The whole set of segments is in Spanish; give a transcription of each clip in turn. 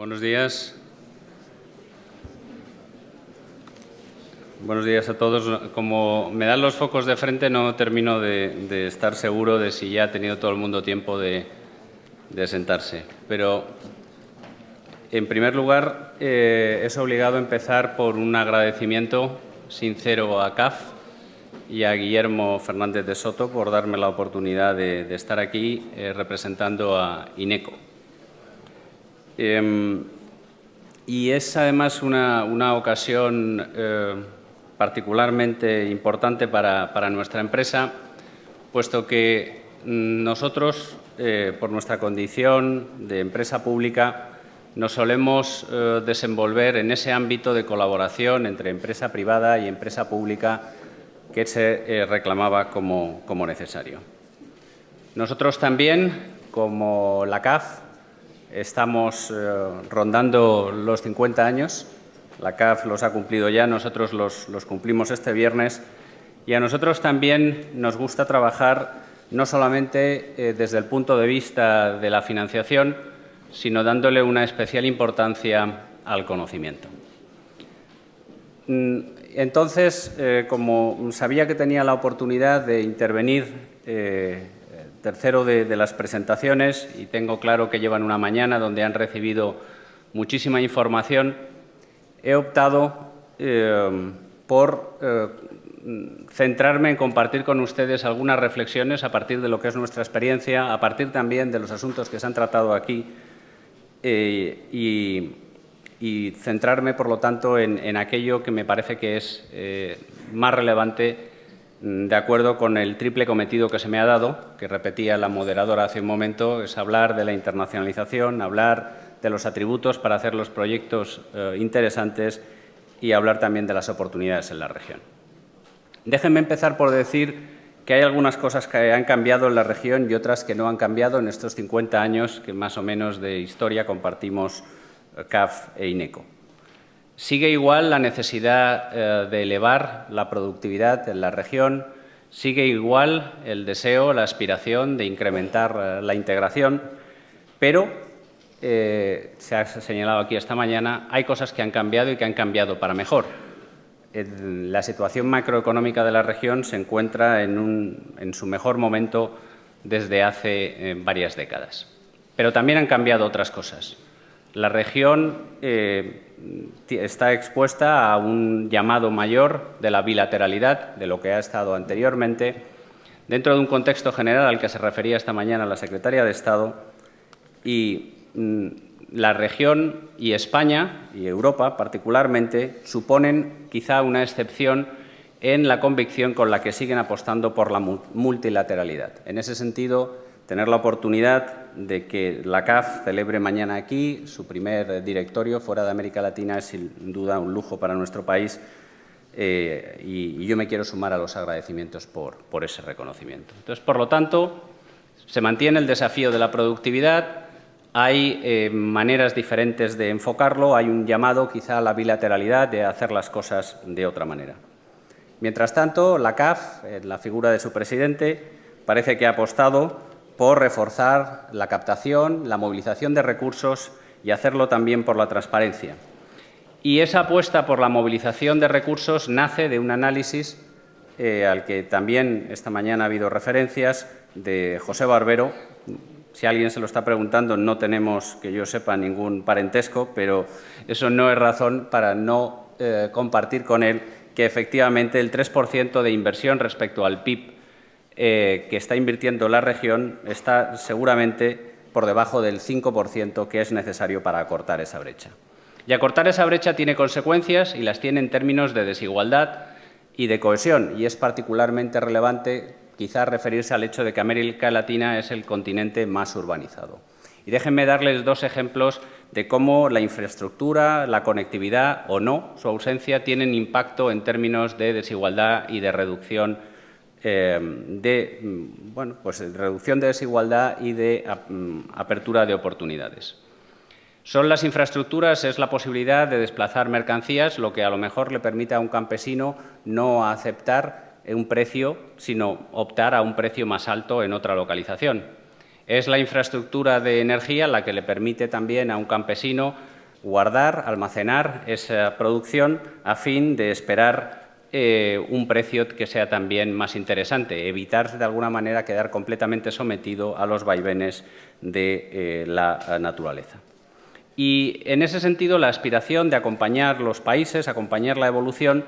Buenos días. Buenos días a todos. Como me dan los focos de frente, no termino de estar seguro de si ya ha tenido todo el mundo tiempo de sentarse. Pero, en primer lugar, es obligado empezar por un agradecimiento sincero a CAF y a Guillermo Fernández de Soto por darme la oportunidad de estar aquí representando a INECO. Y es además una ocasión particularmente importante para nuestra empresa, puesto que nosotros, por nuestra condición de empresa pública, nos solemos desenvolver en ese ámbito de colaboración entre empresa privada y empresa pública que se reclamaba como necesario. Nosotros también, como la CAF, estamos rondando los 50 años. La CAF los ha cumplido ya, nosotros los cumplimos este viernes. Y a nosotros también nos gusta trabajar no solamente desde el punto de vista de la financiación, sino dándole una especial importancia al conocimiento. Entonces, como sabía que tenía la oportunidad de intervenir tercero de las presentaciones, y tengo claro que llevan una mañana donde han recibido muchísima información, he optado por centrarme en compartir con ustedes algunas reflexiones a partir de lo que es nuestra experiencia, a partir también de los asuntos que se han tratado aquí y centrarme, por lo tanto, en aquello que me parece que es más relevante de acuerdo con el triple cometido que se me ha dado, que repetía la moderadora hace un momento, es hablar de la internacionalización, hablar de los atributos para hacer los proyectos interesantes y hablar también de las oportunidades en la región. Déjenme empezar por decir que hay algunas cosas que han cambiado en la región y otras que no han cambiado en estos 50 años que más o menos de historia compartimos CAF e INECO. Sigue igual la necesidad de elevar la productividad en la región, sigue igual el deseo, la aspiración de incrementar la integración, pero, se ha señalado aquí esta mañana, hay cosas que han cambiado y que han cambiado para mejor. La situación macroeconómica de la región se encuentra en su mejor momento desde hace varias décadas. Pero también han cambiado otras cosas. La región está expuesta a un llamado mayor de la bilateralidad de lo que ha estado anteriormente, dentro de un contexto general al que se refería esta mañana la secretaria de Estado, y la región y España y Europa particularmente suponen quizá una excepción en la convicción con la que siguen apostando por la multilateralidad. En ese sentido, tener la oportunidad de que la CAF celebre mañana aquí su primer directorio fuera de América Latina es sin duda un lujo para nuestro país y yo me quiero sumar a los agradecimientos por ese reconocimiento. Entonces, por lo tanto, se mantiene el desafío de la productividad, hay maneras diferentes de enfocarlo, hay un llamado quizá a la bilateralidad de hacer las cosas de otra manera. Mientras tanto, la CAF, en la figura de su presidente, parece que ha apostado por reforzar la captación, la movilización de recursos y hacerlo también por la transparencia. Y esa apuesta por la movilización de recursos nace de un análisis al que también esta mañana ha habido referencias de José Barbero. Si alguien se lo está preguntando, no tenemos, que yo sepa, ningún parentesco, pero eso no es razón para no compartir con él que efectivamente el 3% de inversión respecto al PIB que está invirtiendo la región está seguramente por debajo del 5% que es necesario para acortar esa brecha. Y acortar esa brecha tiene consecuencias y las tiene en términos de desigualdad y de cohesión. Y es particularmente relevante quizás referirse al hecho de que América Latina es el continente más urbanizado. Y déjenme darles dos ejemplos de cómo la infraestructura, la conectividad o no, su ausencia, tienen impacto en términos de desigualdad y de reducción reducción de desigualdad y de apertura de oportunidades. Son las infraestructuras, es la posibilidad de desplazar mercancías, lo que a lo mejor le permite a un campesino no aceptar un precio, sino optar a un precio más alto en otra localización. Es la infraestructura de energía la que le permite también a un campesino guardar, almacenar esa producción a fin de esperar un precio que sea también más interesante, evitar de alguna manera quedar completamente sometido a los vaivenes de la naturaleza. Y en ese sentido, la aspiración de acompañar los países, acompañar la evolución,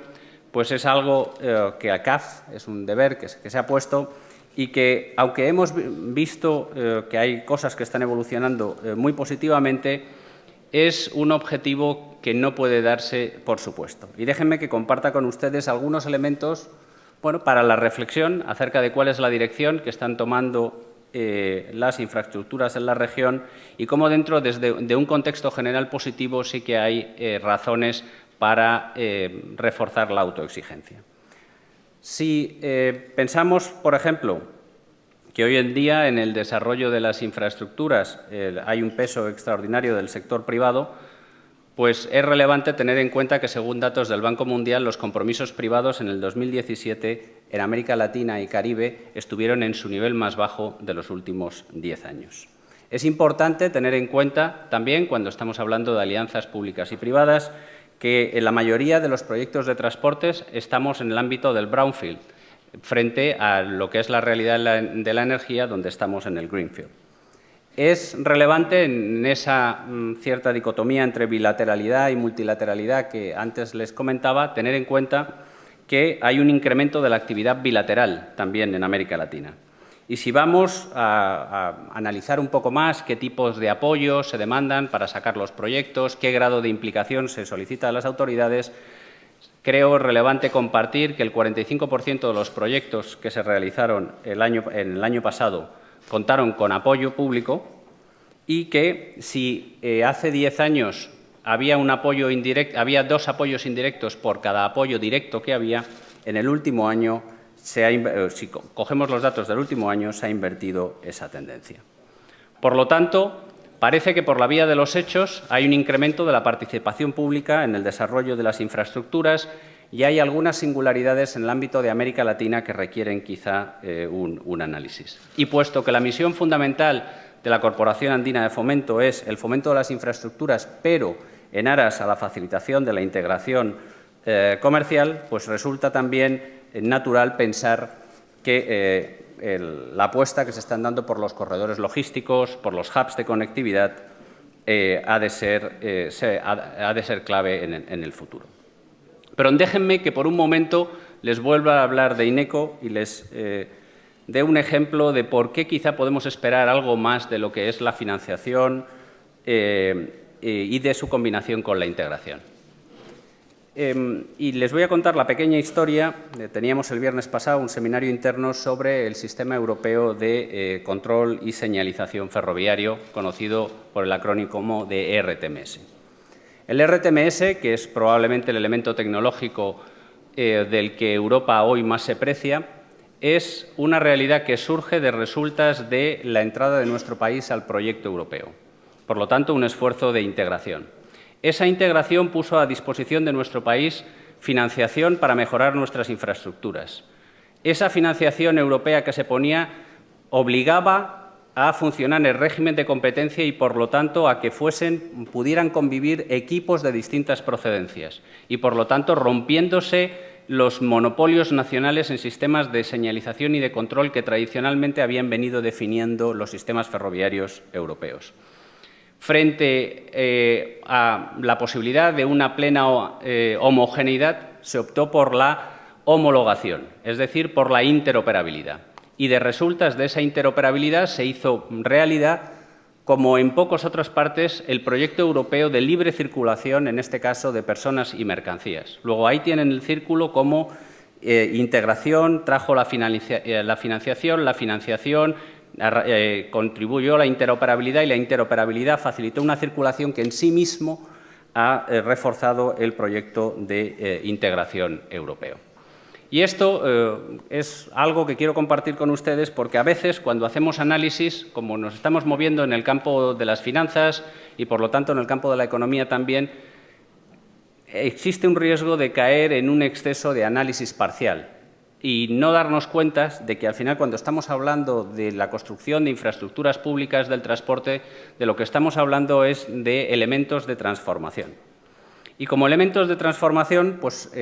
pues es algo que a CAF es un deber que se ha puesto y que, aunque hemos visto que hay cosas que están evolucionando muy positivamente, es un objetivo que no puede darse por supuesto. Y déjenme que comparta con ustedes algunos elementos para la reflexión acerca de cuál es la dirección que están tomando las infraestructuras en la región y cómo dentro de un contexto general positivo sí que hay razones para reforzar la autoexigencia. Si pensamos, por ejemplo, que hoy en día en el desarrollo de las infraestructuras hay un peso extraordinario del sector privado, pues es relevante tener en cuenta que, según datos del Banco Mundial, los compromisos privados en el 2017 en América Latina y Caribe estuvieron en su nivel más bajo de los últimos 10 años. Es importante tener en cuenta también, cuando estamos hablando de alianzas públicas y privadas, que en la mayoría de los proyectos de transportes estamos en el ámbito del brownfield, frente a lo que es la realidad de la energía, donde estamos en el greenfield. Es relevante en esa cierta dicotomía entre bilateralidad y multilateralidad que antes les comentaba, tener en cuenta que hay un incremento de la actividad bilateral también en América Latina. Y si vamos a analizar un poco más qué tipos de apoyos se demandan para sacar los proyectos, qué grado de implicación se solicita a las autoridades, creo relevante compartir que el 45% de los proyectos que se realizaron en el año pasado contaron con apoyo público y que si hace 10 años había un apoyo indirecto, había 2 apoyos indirectos por cada apoyo directo que había, en el último año, si cogemos los datos del último año, se ha invertido esa tendencia. Por lo tanto, parece que por la vía de los hechos hay un incremento de la participación pública en el desarrollo de las infraestructuras y hay algunas singularidades en el ámbito de América Latina que requieren quizá un análisis. Y puesto que la misión fundamental de la Corporación Andina de Fomento es el fomento de las infraestructuras, pero en aras a la facilitación de la integración comercial, pues resulta también natural pensar que la apuesta que se están dando por los corredores logísticos, por los hubs de conectividad, ha de ser clave en el futuro. Pero déjenme que por un momento les vuelva a hablar de INECO y les dé un ejemplo de por qué quizá podemos esperar algo más de lo que es la financiación y de su combinación con la integración. Y les voy a contar la pequeña historia. Teníamos el viernes pasado un seminario interno sobre el Sistema Europeo de Control y Señalización Ferroviario, conocido por el acrónimo de ERTMS. El ERTMS, que es probablemente el elemento tecnológico del que Europa hoy más se precia, es una realidad que surge de resultas de la entrada de nuestro país al proyecto europeo. Por lo tanto, un esfuerzo de integración. Esa integración puso a disposición de nuestro país financiación para mejorar nuestras infraestructuras. Esa financiación europea que se ponía obligaba a funcionar en el régimen de competencia y, por lo tanto, a que pudieran convivir equipos de distintas procedencias y, por lo tanto, rompiéndose los monopolios nacionales en sistemas de señalización y de control que tradicionalmente habían venido definiendo los sistemas ferroviarios europeos. Frente a la posibilidad de una plena homogeneidad, se optó por la homologación, es decir, por la interoperabilidad. Y de resultas de esa interoperabilidad se hizo realidad, como en pocas otras partes, el proyecto europeo de libre circulación, en este caso de personas y mercancías. Luego ahí tienen el círculo como integración, trajo la financiación, contribuyó a la interoperabilidad y la interoperabilidad facilitó una circulación que en sí mismo ha reforzado el proyecto de integración europeo. Y esto es algo que quiero compartir con ustedes porque a veces cuando hacemos análisis, como nos estamos moviendo en el campo de las finanzas y por lo tanto en el campo de la economía también, existe un riesgo de caer en un exceso de análisis parcial y no darnos cuenta de que, al final, cuando estamos hablando de la construcción de infraestructuras públicas del transporte, de lo que estamos hablando es de elementos de transformación. Y como elementos de transformación, pues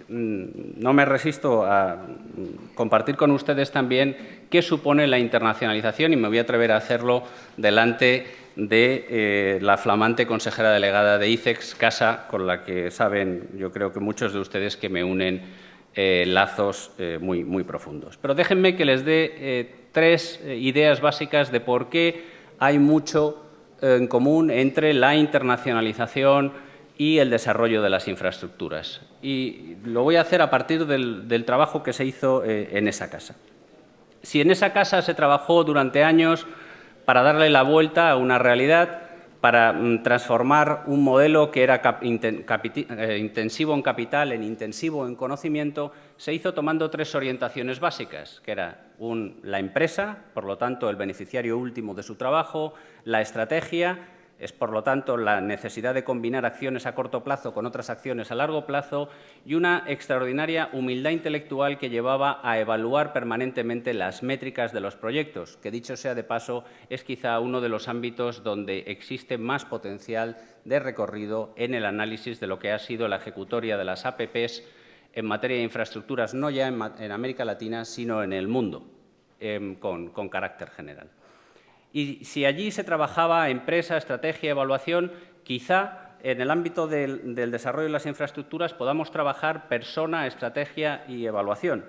no me resisto a compartir con ustedes también qué supone la internacionalización, y me voy a atrever a hacerlo delante de la flamante consejera delegada de ICEX, Casa, con la que saben, yo creo que muchos de ustedes, que me unen lazos muy profundos. Pero déjenme que les dé tres ideas básicas de por qué hay mucho en común entre la internacionalización y el desarrollo de las infraestructuras. Y lo voy a hacer a partir del trabajo que se hizo en esa casa. Si en esa casa se trabajó durante años para darle la vuelta a una realidad, para transformar un modelo que era intensivo en capital en intensivo en conocimiento, se hizo tomando tres orientaciones básicas, que era la empresa, por lo tanto, el beneficiario último de su trabajo; la estrategia, es, por lo tanto, la necesidad de combinar acciones a corto plazo con otras acciones a largo plazo; y una extraordinaria humildad intelectual que llevaba a evaluar permanentemente las métricas de los proyectos, que, dicho sea de paso, es quizá uno de los ámbitos donde existe más potencial de recorrido en el análisis de lo que ha sido la ejecutoria de las APPs en materia de infraestructuras, no ya en América Latina, sino en el mundo, con carácter general. Y si allí se trabajaba empresa, estrategia, evaluación, quizá en el ámbito del desarrollo de las infraestructuras podamos trabajar persona, estrategia y evaluación.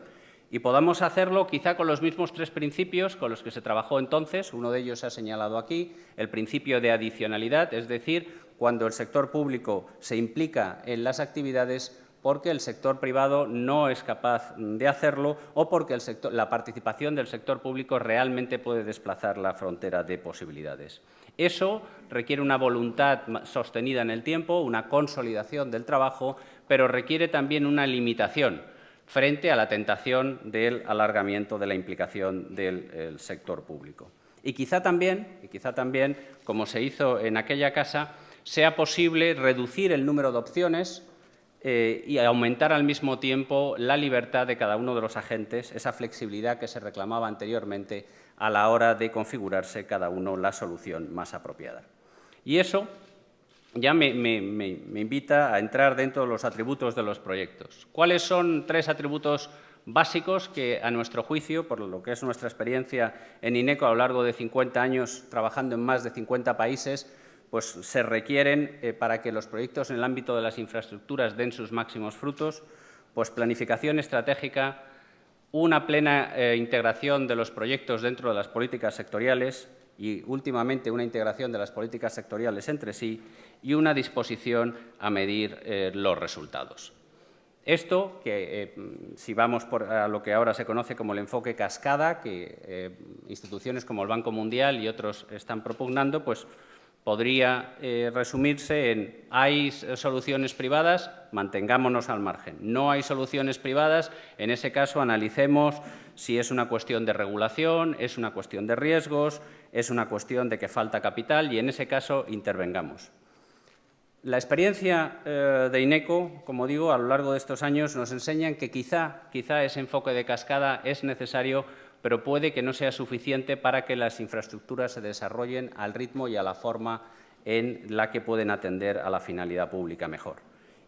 Y podamos hacerlo quizá con los mismos tres principios con los que se trabajó entonces. Uno de ellos se ha señalado aquí, el principio de adicionalidad, es decir, cuando el sector público se implica en las actividades porque el sector privado no es capaz de hacerlo o porque la participación del sector público realmente puede desplazar la frontera de posibilidades. Eso requiere una voluntad sostenida en el tiempo, una consolidación del trabajo, pero requiere también una limitación frente a la tentación del alargamiento de la implicación del sector público. Y quizá también, como se hizo en aquella casa, sea posible reducir el número de opciones y aumentar al mismo tiempo la libertad de cada uno de los agentes, esa flexibilidad que se reclamaba anteriormente a la hora de configurarse cada uno la solución más apropiada. Y eso ya me invita a entrar dentro de los atributos de los proyectos. ¿Cuáles son tres atributos básicos que, a nuestro juicio, por lo que es nuestra experiencia en INECO a lo largo de 50 años trabajando en más de 50 países, pues se requieren para que los proyectos en el ámbito de las infraestructuras den sus máximos frutos? Pues planificación estratégica, una plena integración de los proyectos dentro de las políticas sectoriales y, últimamente, una integración de las políticas sectoriales entre sí y una disposición a medir los resultados. Esto, que si vamos a lo que ahora se conoce como el enfoque cascada, que instituciones como el Banco Mundial y otros están propugnando, pues podría resumirse en: ¿hay soluciones privadas? Mantengámonos al margen. ¿No hay soluciones privadas? En ese caso, analicemos si es una cuestión de regulación, es una cuestión de riesgos, es una cuestión de que falta capital, y en ese caso intervengamos. La experiencia de INECO, como digo, a lo largo de estos años nos enseña que quizá ese enfoque de cascada es necesario, pero puede que no sea suficiente para que las infraestructuras se desarrollen al ritmo y a la forma en la que pueden atender a la finalidad pública mejor.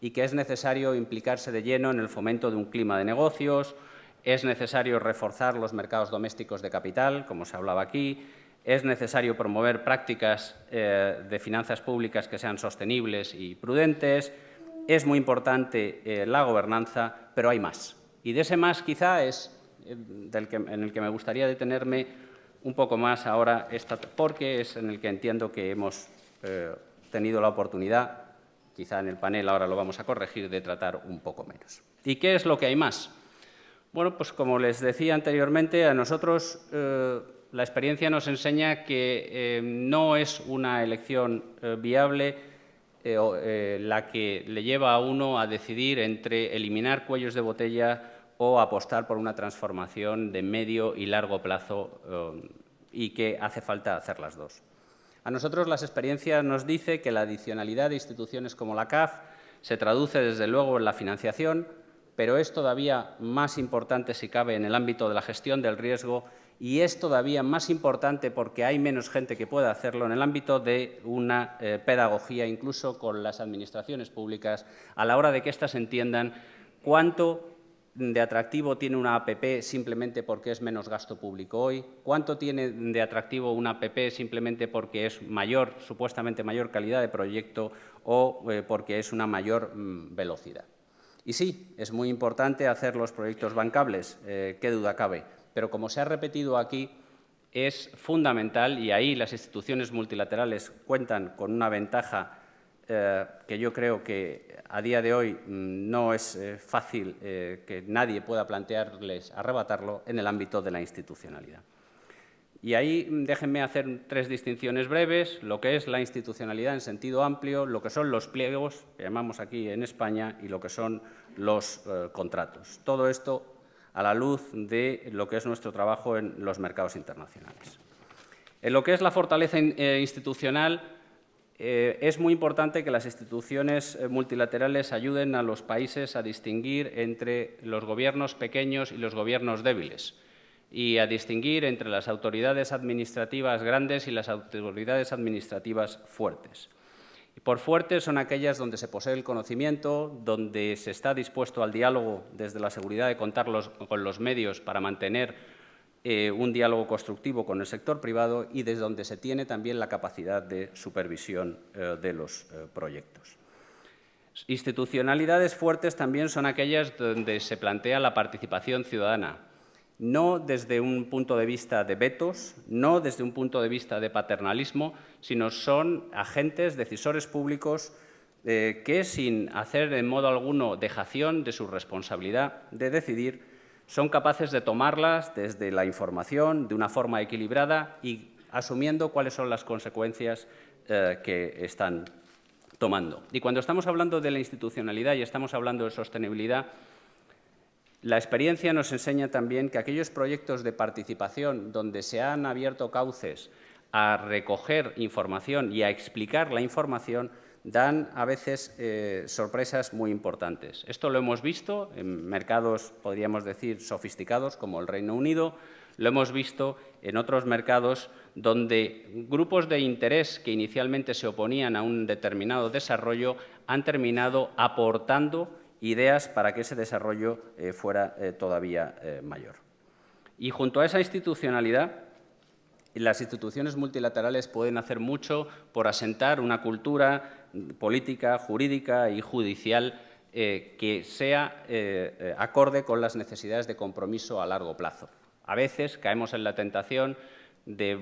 Y que es necesario implicarse de lleno en el fomento de un clima de negocios, es necesario reforzar los mercados domésticos de capital, como se hablaba aquí, es necesario promover prácticas de finanzas públicas que sean sostenibles y prudentes, es muy importante la gobernanza, pero hay más. Y de ese más quizá es en el que me gustaría detenerme un poco más ahora, porque es en el que entiendo que hemos tenido la oportunidad, quizá en el panel ahora lo vamos a corregir, de tratar un poco menos. ¿Y qué es lo que hay más? Bueno, pues como les decía anteriormente, a nosotros la experiencia nos enseña que no es una elección viable la que le lleva a uno a decidir entre eliminar cuellos de botella o apostar por una transformación de medio y largo plazo, y que hace falta hacer las dos. A nosotros las experiencias nos dicen que la adicionalidad de instituciones como la CAF se traduce, desde luego, en la financiación, pero es todavía más importante, si cabe, en el ámbito de la gestión del riesgo y es todavía más importante porque hay menos gente que pueda hacerlo en el ámbito de una pedagogía, incluso con las administraciones públicas, a la hora de que éstas entiendan cuánto de atractivo tiene una APP simplemente porque es menos gasto público hoy, cuánto tiene de atractivo una APP simplemente porque es mayor, supuestamente mayor calidad de proyecto o porque es una mayor velocidad. Y sí, es muy importante hacer los proyectos bancables, qué duda cabe, pero como se ha repetido aquí, es fundamental, y ahí las instituciones multilaterales cuentan con una ventaja que yo creo que a día de hoy no es fácil que nadie pueda plantearles arrebatarlo en el ámbito de la institucionalidad. Y ahí déjenme hacer 3 distinciones breves, lo que es la institucionalidad en sentido amplio, lo que son los pliegos, que llamamos aquí en España, y lo que son los contratos. Todo esto a la luz de lo que es nuestro trabajo en los mercados internacionales. En lo que es la fortaleza institucional, es muy importante que las instituciones multilaterales ayuden a los países a distinguir entre los gobiernos pequeños y los gobiernos débiles y a distinguir entre las autoridades administrativas grandes y las autoridades administrativas fuertes. Y por fuertes son aquellas donde se posee el conocimiento, donde se está dispuesto al diálogo desde la seguridad de contar con los medios para mantener un diálogo constructivo con el sector privado y desde donde se tiene también la capacidad de supervisión de los proyectos. Institucionalidades fuertes también son aquellas donde se plantea la participación ciudadana, no desde un punto de vista de vetos, no desde un punto de vista de paternalismo, sino son agentes, decisores públicos que, sin hacer en modo alguno dejación de su responsabilidad de decidir, son capaces de tomarlas desde la información de una forma equilibrada y asumiendo cuáles son las consecuencias que están tomando. Y cuando estamos hablando de la institucionalidad y estamos hablando de sostenibilidad, la experiencia nos enseña también que aquellos proyectos de participación donde se han abierto cauces a recoger información y a explicar la información dan a veces sorpresas muy importantes. Esto lo hemos visto en mercados, podríamos decir, sofisticados como el Reino Unido, lo hemos visto en otros mercados donde grupos de interés que inicialmente se oponían a un determinado desarrollo han terminado aportando ideas para que ese desarrollo fuera todavía mayor. Y junto a esa institucionalidad, las instituciones multilaterales pueden hacer mucho por asentar una cultura política, jurídica y judicial que sea acorde con las necesidades de compromiso a largo plazo. A veces caemos en la tentación de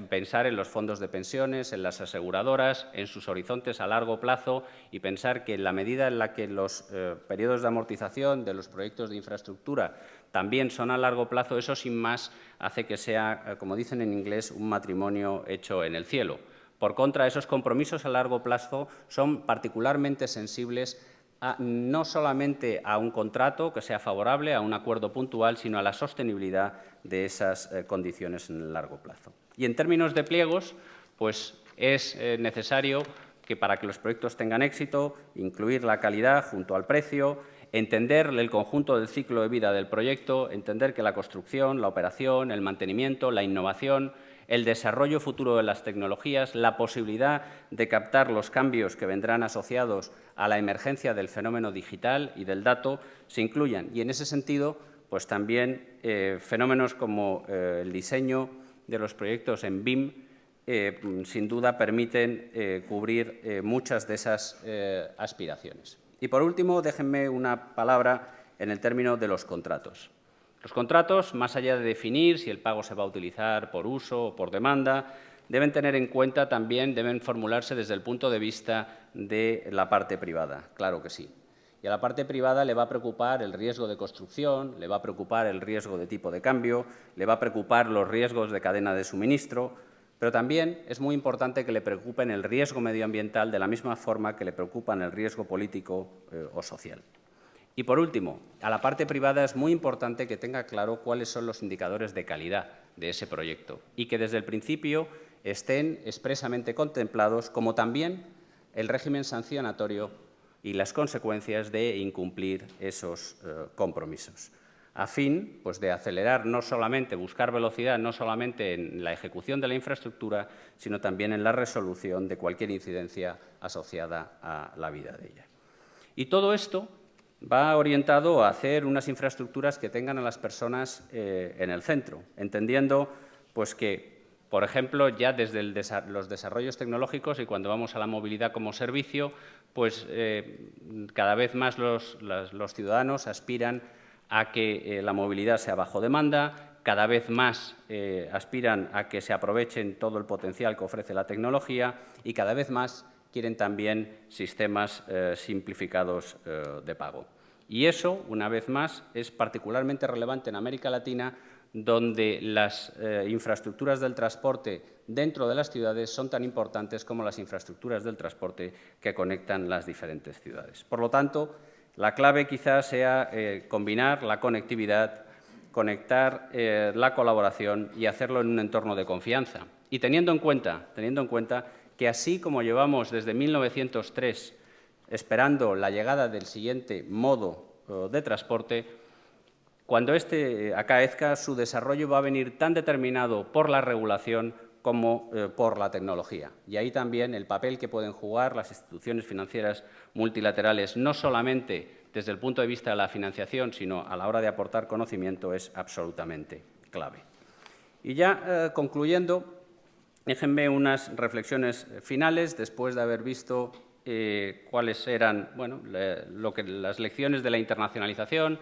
pensar en los fondos de pensiones, en las aseguradoras, en sus horizontes a largo plazo y pensar que en la medida en la que los periodos de amortización de los proyectos de infraestructura también son a largo plazo, eso sin más hace que sea, como dicen en inglés, un matrimonio hecho en el cielo. Por contra, esos compromisos a largo plazo son particularmente sensibles no solamente a un contrato que sea favorable, a un acuerdo puntual, sino a la sostenibilidad de esas condiciones en el largo plazo. Y en términos de pliegos, pues es necesario que para que los proyectos tengan éxito, incluir la calidad junto al precio, entender el conjunto del ciclo de vida del proyecto, entender que la construcción, la operación, el mantenimiento, la innovación, el desarrollo futuro de las tecnologías, la posibilidad de captar los cambios que vendrán asociados a la emergencia del fenómeno digital y del dato se incluyan. Y en ese sentido, pues también fenómenos como el diseño de los proyectos en BIM sin duda permiten cubrir muchas de esas aspiraciones. Y por último, déjenme una palabra en el término de los contratos. Los contratos, más allá de definir si el pago se va a utilizar por uso o por demanda, deben tener en cuenta también, deben formularse desde el punto de vista de la parte privada, claro que sí. Y a la parte privada le va a preocupar el riesgo de construcción, le va a preocupar el riesgo de tipo de cambio, le va a preocupar los riesgos de cadena de suministro, pero también es muy importante que le preocupen el riesgo medioambiental de la misma forma que le preocupan el riesgo político o social. Y, por último, a la parte privada es muy importante que tenga claro cuáles son los indicadores de calidad de ese proyecto y que desde el principio estén expresamente contemplados, como también el régimen sancionatorio y las consecuencias de incumplir esos compromisos, a fin pues, de acelerar no solamente, buscar velocidad no solamente en la ejecución de la infraestructura, sino también en la resolución de cualquier incidencia asociada a la vida de ella. Y todo esto va orientado a hacer unas infraestructuras que tengan a las personas en el centro, entendiendo pues, que, por ejemplo, ya desde los desarrollos tecnológicos y cuando vamos a la movilidad como servicio, pues cada vez más los ciudadanos aspiran a que la movilidad sea bajo demanda, cada vez más aspiran a que se aprovechen todo el potencial que ofrece la tecnología y cada vez más quieren también sistemas simplificados de pago. Y eso, una vez más, es particularmente relevante en América Latina, donde las infraestructuras del transporte dentro de las ciudades son tan importantes como las infraestructuras del transporte que conectan las diferentes ciudades. Por lo tanto, la clave quizás sea combinar la conectividad, conectar la colaboración y hacerlo en un entorno de confianza. Y teniendo en cuenta que así como llevamos desde 1903 esperando la llegada del siguiente modo de transporte, cuando este acaezca, su desarrollo va a venir tan determinado por la regulación como por la tecnología. Y ahí también el papel que pueden jugar las instituciones financieras multilaterales, no solamente desde el punto de vista de la financiación, sino a la hora de aportar conocimiento, es absolutamente clave. Y ya concluyendo, déjenme unas reflexiones finales después de haber visto cuáles eran las lecciones de la internacionalización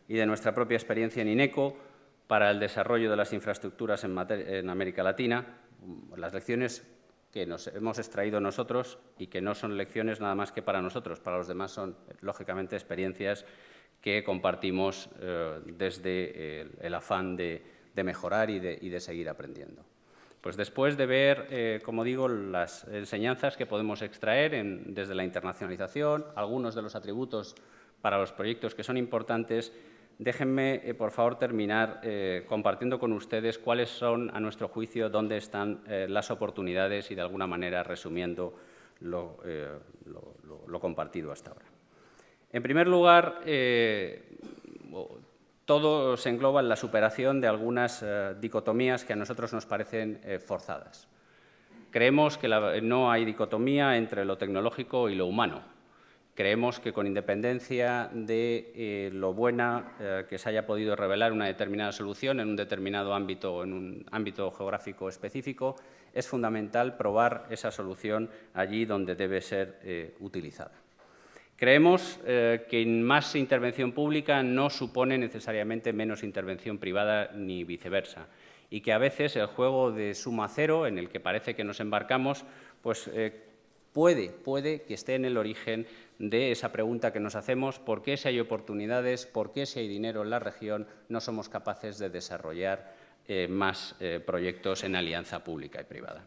y de nuestra propia experiencia en INECO para el desarrollo de las infraestructuras en América Latina, las lecciones que nos hemos extraído nosotros y que no son lecciones nada más que para nosotros, para los demás son, lógicamente, experiencias que compartimos desde el afán de mejorar y de seguir aprendiendo. Pues después de ver, como digo, las enseñanzas que podemos extraer desde la internacionalización, algunos de los atributos para los proyectos que son importantes, déjenme, por favor, terminar compartiendo con ustedes cuáles son, a nuestro juicio, dónde están las oportunidades y, de alguna manera, resumiendo lo compartido hasta ahora. En primer lugar, todo se engloba en la superación de algunas dicotomías que a nosotros nos parecen forzadas. Creemos que no hay dicotomía entre lo tecnológico y lo humano. Creemos que, con independencia de lo buena que se haya podido revelar una determinada solución en un determinado ámbito o en un ámbito geográfico específico, es fundamental probar esa solución allí donde debe ser utilizada. Creemos que más intervención pública no supone necesariamente menos intervención privada ni viceversa y que a veces el juego de suma cero en el que parece que nos embarcamos pues, puede que esté en el origen de esa pregunta que nos hacemos: ¿por qué, si hay oportunidades, por qué, si hay dinero en la región, no somos capaces de desarrollar más proyectos en alianza pública y privada?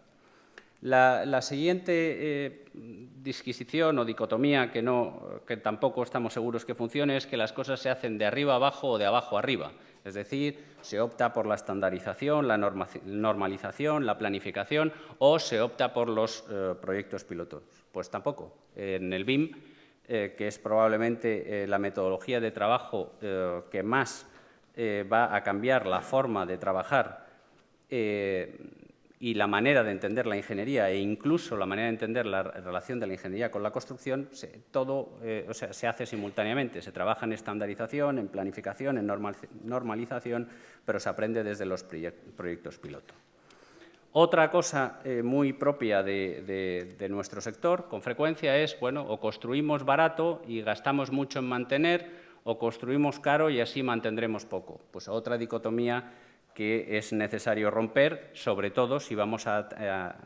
La siguiente disquisición o dicotomía que tampoco estamos seguros que funcione es que las cosas se hacen de arriba a abajo o de abajo a arriba. Es decir, se opta por la estandarización, la normalización, la planificación o se opta por los proyectos pilotos. Pues tampoco. En el BIM, que es probablemente la metodología de trabajo que más va a cambiar la forma de trabajar y la manera de entender la ingeniería e incluso la manera de entender la relación de la ingeniería con la construcción, se hace simultáneamente. Se trabaja en estandarización, en planificación, en normalización, pero se aprende desde los proyectos piloto. Otra cosa muy propia de nuestro sector, con frecuencia, es, o construimos barato y gastamos mucho en mantener, o construimos caro y así mantendremos poco. Pues otra dicotomía que es necesario romper, sobre todo si vamos a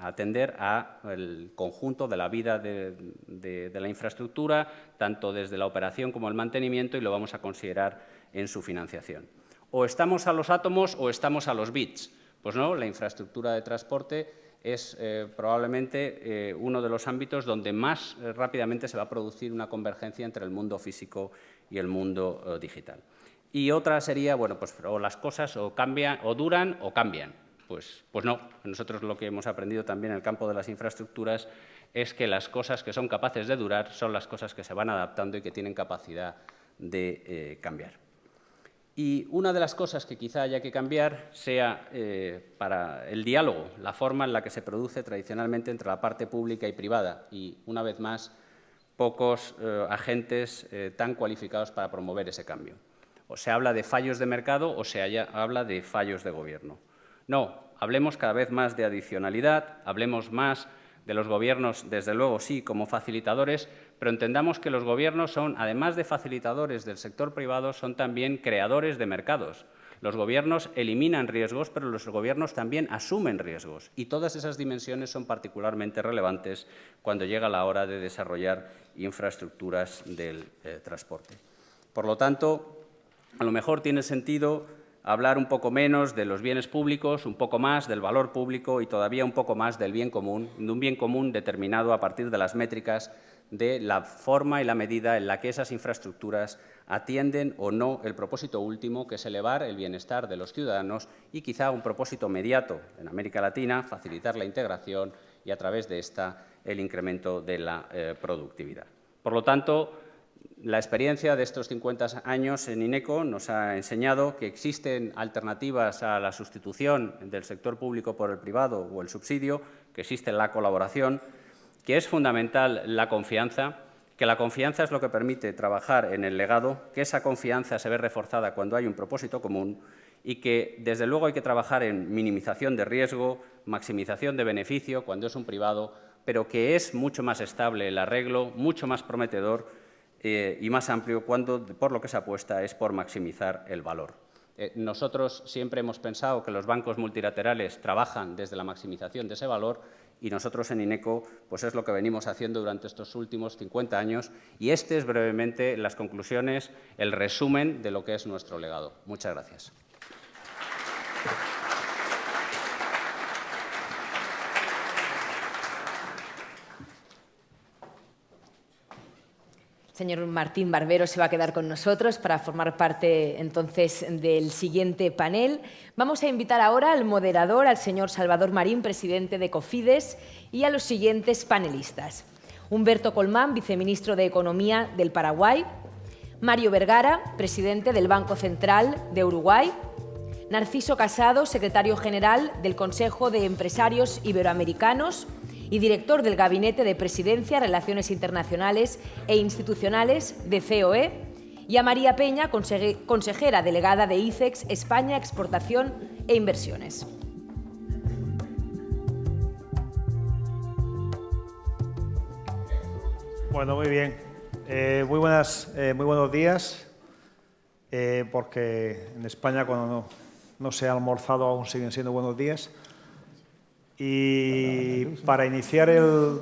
atender al conjunto de la vida de la infraestructura, tanto desde la operación como el mantenimiento, y lo vamos a considerar en su financiación. O estamos a los átomos o estamos a los bits. Pues no, la infraestructura de transporte es probablemente uno de los ámbitos donde más rápidamente se va a producir una convergencia entre el mundo físico y el mundo digital. Y otra sería, o las cosas o cambian, o duran o cambian. Pues no. Nosotros lo que hemos aprendido también en el campo de las infraestructuras es que las cosas que son capaces de durar son las cosas que se van adaptando y que tienen capacidad de cambiar. Y una de las cosas que quizá haya que cambiar sea para el diálogo, la forma en la que se produce tradicionalmente entre la parte pública y privada y, una vez más, pocos agentes tan cualificados para promover ese cambio. O se habla de fallos de mercado o se habla de fallos de gobierno. No, hablemos cada vez más de adicionalidad, hablemos más de los gobiernos, desde luego sí, como facilitadores, pero entendamos que los gobiernos son, además de facilitadores del sector privado, son también creadores de mercados. Los gobiernos eliminan riesgos, pero los gobiernos también asumen riesgos. Y todas esas dimensiones son particularmente relevantes cuando llega la hora de desarrollar infraestructuras del transporte. Por lo tanto, a lo mejor tiene sentido hablar un poco menos de los bienes públicos, un poco más del valor público y todavía un poco más del bien común, de un bien común determinado a partir de las métricas de la forma y la medida en la que esas infraestructuras atienden o no el propósito último, que es elevar el bienestar de los ciudadanos y quizá un propósito inmediato en América Latina, facilitar la integración y a través de esta el incremento de la productividad. Por lo tanto, la experiencia de estos 50 años en INECO nos ha enseñado que existen alternativas a la sustitución del sector público por el privado o el subsidio, que existe la colaboración, que es fundamental la confianza, que la confianza es lo que permite trabajar en el legado, que esa confianza se ve reforzada cuando hay un propósito común y que, desde luego, hay que trabajar en minimización de riesgo, maximización de beneficio cuando es un privado, pero que es mucho más estable el arreglo, mucho más prometedor y más amplio cuando por lo que se apuesta es por maximizar el valor. Nosotros siempre hemos pensado que los bancos multilaterales trabajan desde la maximización de ese valor y nosotros en INECO pues es lo que venimos haciendo durante estos últimos 50 años y este es brevemente las conclusiones, el resumen de lo que es nuestro legado. Muchas gracias. Señor Martín Barbero se va a quedar con nosotros para formar parte, entonces, del siguiente panel. Vamos a invitar ahora al moderador, al señor Salvador Marín, presidente de Cofides, y a los siguientes panelistas. Humberto Colmán, viceministro de Economía del Paraguay. Mario Vergara, presidente del Banco Central de Uruguay. Narciso Casado, secretario general del Consejo de Empresarios Iberoamericanos y director del Gabinete de Presidencia, Relaciones Internacionales e Institucionales de COE, y a María Peña, consejera delegada de ICEX España, Exportación e Inversiones. Bueno, muy bien. Muy buenos días, porque en España cuando no se ha almorzado aún siguen siendo buenos días. Y para iniciar la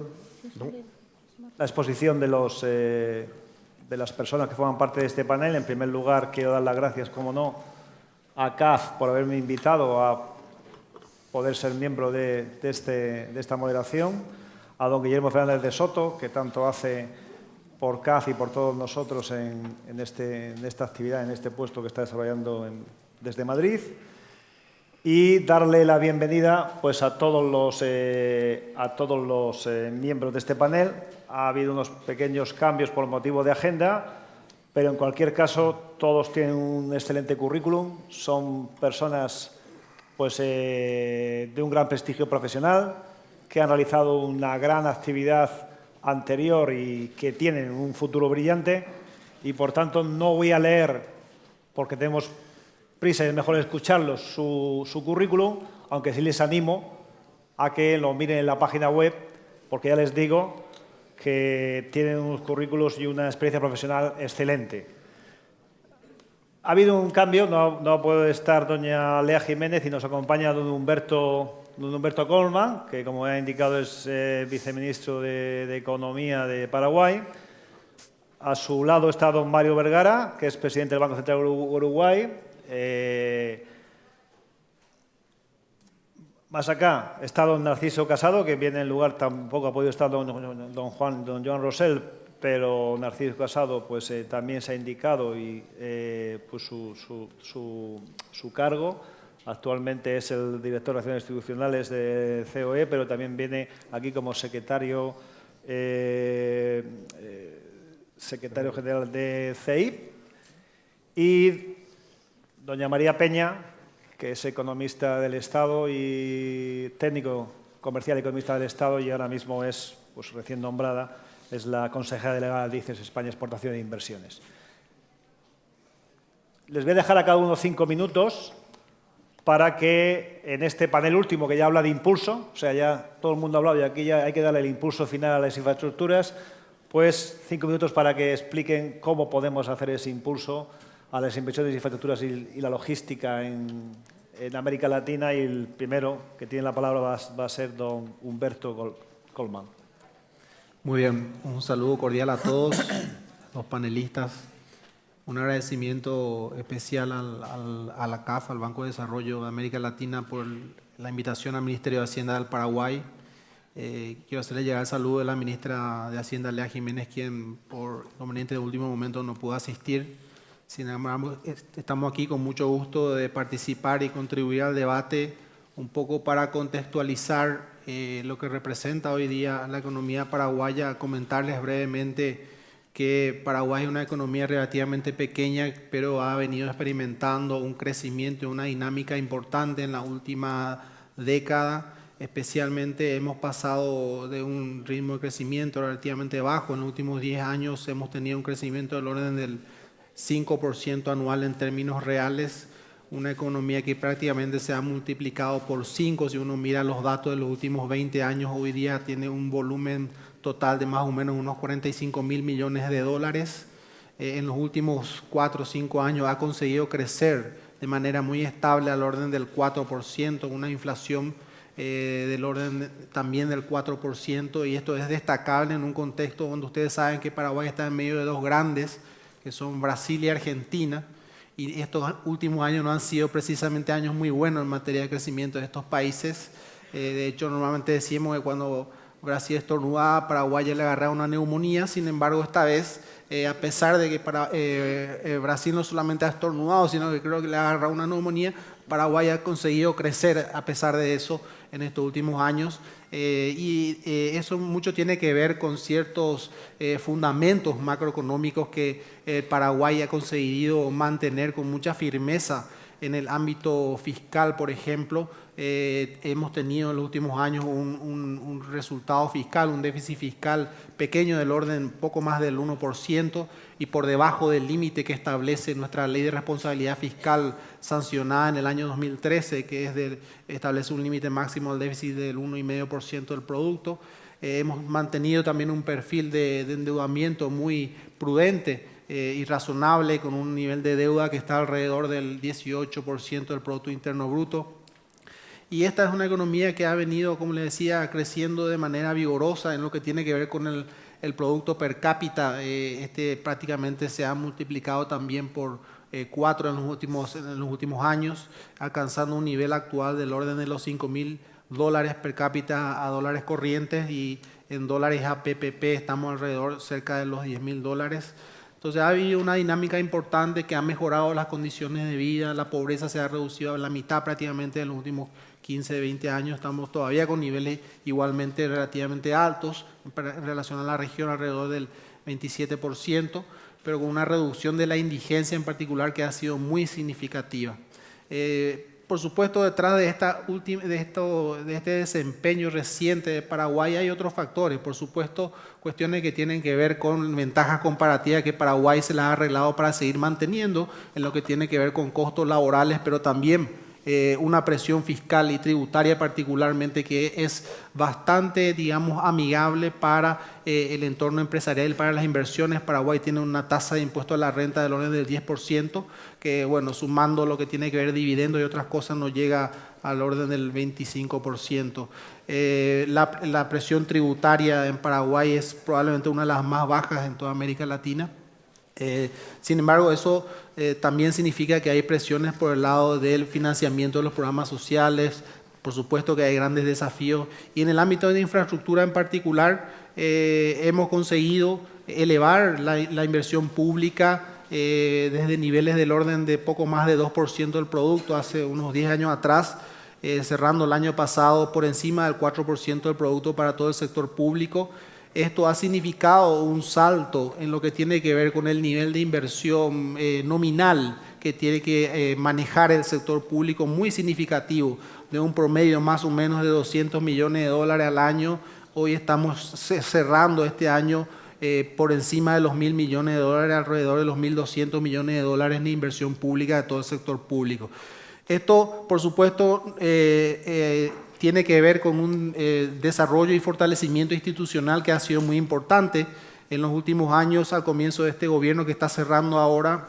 exposición de las personas que forman parte de este panel, en primer lugar quiero dar las gracias, como no, a CAF por haberme invitado a poder ser miembro de esta moderación, a don Guillermo Fernández de Soto, que tanto hace por CAF y por todos nosotros en esta actividad, en este puesto que está desarrollando desde Madrid. Y darle la bienvenida pues, a todos los miembros de este panel. Ha habido unos pequeños cambios por motivo de agenda, pero en cualquier caso todos tienen un excelente currículum. Son personas pues, de un gran prestigio profesional, que han realizado una gran actividad anterior y que tienen un futuro brillante. Y, por tanto, no voy a leer, porque tenemos prisa y es mejor escucharlos, su currículum, aunque sí les animo a que lo miren en la página web, porque ya les digo que tienen unos currículos y una experiencia profesional excelente. Ha habido un cambio, no puede estar doña Lea Jiménez y nos acompaña don Humberto Colmán, que como ha indicado es viceministro de Economía de Paraguay. A su lado está don Mario Vergara, que es presidente del Banco Central de Uruguay. Más acá está don Narciso Casado, que viene en lugar, tampoco ha podido estar don Joan Rosell, pero Narciso Casado pues, también se ha indicado y pues su cargo. Actualmente es el director de Relaciones Institucionales de COE, pero también viene aquí como secretario secretario general de CEIP, y doña María Peña, que es economista del Estado y técnico comercial y economista del Estado, y ahora mismo es, pues, recién nombrada, es la consejera delegada de ICES España Exportación e Inversiones. Les voy a dejar a cada uno 5 minutos para que en este panel último, que ya habla de impulso, o sea, ya todo el mundo ha hablado y aquí ya hay que darle el impulso final a las infraestructuras, pues 5 minutos para que expliquen cómo podemos hacer ese impulso a las inversiones de infraestructuras y la logística en América Latina, y el primero que tiene la palabra va a ser don Humberto Colman. Muy bien, un saludo cordial a todos los panelistas. Un agradecimiento especial a la CAF, al Banco de Desarrollo de América Latina, por la invitación al Ministerio de Hacienda del Paraguay. Quiero hacerle llegar el saludo de la ministra de Hacienda, Lea Jiménez, quien por inconveniente de último momento no pudo asistir. Sin embargo, estamos aquí con mucho gusto de participar y contribuir al debate un poco para contextualizar lo que representa hoy día la economía paraguaya. Comentarles brevemente que Paraguay es una economía relativamente pequeña, pero ha venido experimentando un crecimiento y una dinámica importante en la última década. Especialmente hemos pasado de un ritmo de crecimiento relativamente bajo. En los últimos 10 años hemos tenido un crecimiento del orden del 5% anual en términos reales. Una economía que prácticamente se ha multiplicado por 5. Si uno mira los datos de los últimos 20 años, hoy día tiene un volumen total de más o menos unos 45.000 millones de dólares. En los últimos 4 o 5 años ha conseguido crecer de manera muy estable al orden del 4%, una inflación del orden también del 4%, y esto es destacable en un contexto donde ustedes saben que Paraguay está en medio de dos grandes, que son Brasil y Argentina, y estos últimos años no han sido precisamente años muy buenos en materia de crecimiento de estos países. De hecho, normalmente decimos que cuando Brasil estornudaba, Paraguay ya le agarraba una neumonía. Sin embargo, esta vez, a pesar de que Brasil no solamente ha estornudado, sino que creo que le ha agarrado una neumonía, Paraguay ha conseguido crecer a pesar de eso en estos últimos años. Eso mucho tiene que ver con ciertos fundamentos macroeconómicos que Paraguay ha conseguido mantener con mucha firmeza. En el ámbito fiscal, por ejemplo, hemos tenido en los últimos años un resultado fiscal, un déficit fiscal pequeño del orden poco más del 1% y por debajo del límite que establece nuestra ley de responsabilidad fiscal sancionada en el año 2013, que establece un límite máximo del déficit del 1,5% del producto. Hemos mantenido también un perfil de endeudamiento muy prudente y razonable, con un nivel de deuda que está alrededor del 18% del Producto Interno Bruto. Y esta es una economía que ha venido, como les decía, creciendo de manera vigorosa en lo que tiene que ver con el producto per cápita. Prácticamente se ha multiplicado también por 4 en los últimos años, alcanzando un nivel actual del orden de los $5.000 per cápita a dólares corrientes, y en dólares a PPP estamos alrededor cerca de los $10.000. Entonces ha habido una dinámica importante que ha mejorado las condiciones de vida, la pobreza se ha reducido a la mitad prácticamente en los últimos 15, 20 años. Estamos todavía con niveles igualmente relativamente altos en relación a la región, alrededor del 27%, pero con una reducción de la indigencia en particular que ha sido muy significativa. Por supuesto, detrás de este desempeño reciente de Paraguay hay otros factores. Por supuesto, cuestiones que tienen que ver con ventajas comparativas que Paraguay se las ha arreglado para seguir manteniendo en lo que tiene que ver con costos laborales, pero también una presión fiscal y tributaria particularmente que es bastante, digamos, amigable para el entorno empresarial, para las inversiones. Paraguay tiene una tasa de impuesto a la renta del orden del 10%, que, bueno, sumando lo que tiene que ver dividendos y otras cosas, nos llega al orden del 25%. La presión tributaria en Paraguay es probablemente una de las más bajas en toda América Latina. Sin embargo, eso también significa que hay presiones por el lado del financiamiento de los programas sociales. Por supuesto que hay grandes desafíos, y en el ámbito de infraestructura en particular hemos conseguido elevar la inversión pública desde niveles del orden de poco más de 2% del producto hace unos 10 años atrás, cerrando el año pasado por encima del 4% del producto para todo el sector público. Esto ha significado un salto en lo que tiene que ver con el nivel de inversión nominal que tiene que manejar el sector público, muy significativo, de un promedio más o menos de 200 millones de dólares al año. Hoy estamos cerrando este año por encima de los 1.000 millones de dólares, alrededor de los 1.200 millones de dólares en inversión pública de todo el sector público. Esto, por supuesto, tiene que ver con un desarrollo y fortalecimiento institucional que ha sido muy importante en los últimos años. Al comienzo de este gobierno que está cerrando ahora,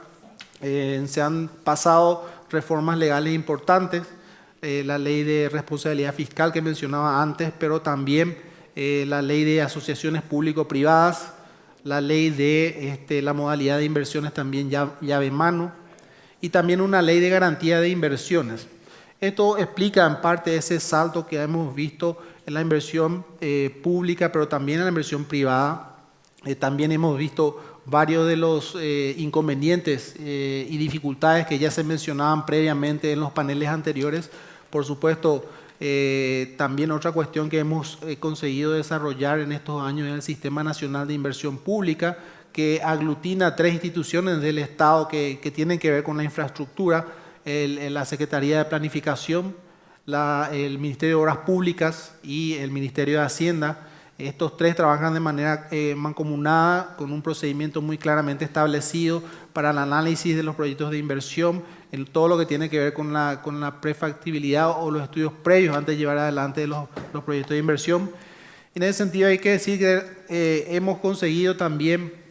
se han pasado reformas legales importantes, la ley de responsabilidad fiscal que mencionaba antes, pero también la ley de asociaciones público-privadas, la ley de la modalidad de inversiones también llave en mano, y también una ley de garantía de inversiones. Esto explica en parte ese salto que hemos visto en la inversión pública, pero también en la inversión privada. También hemos visto varios de los inconvenientes y dificultades que ya se mencionaban previamente en los paneles anteriores. Por supuesto, también otra cuestión que hemos conseguido desarrollar en estos años es el Sistema Nacional de Inversión Pública, que aglutina 3 instituciones del Estado que tienen que ver con la infraestructura: la Secretaría de Planificación, el Ministerio de Obras Públicas y el Ministerio de Hacienda. Estos 3 trabajan de manera mancomunada, con un procedimiento muy claramente establecido para el análisis de los proyectos de inversión, en todo lo que tiene que ver con la prefactibilidad o los estudios previos antes de llevar adelante los proyectos de inversión. En ese sentido hay que decir que hemos conseguido también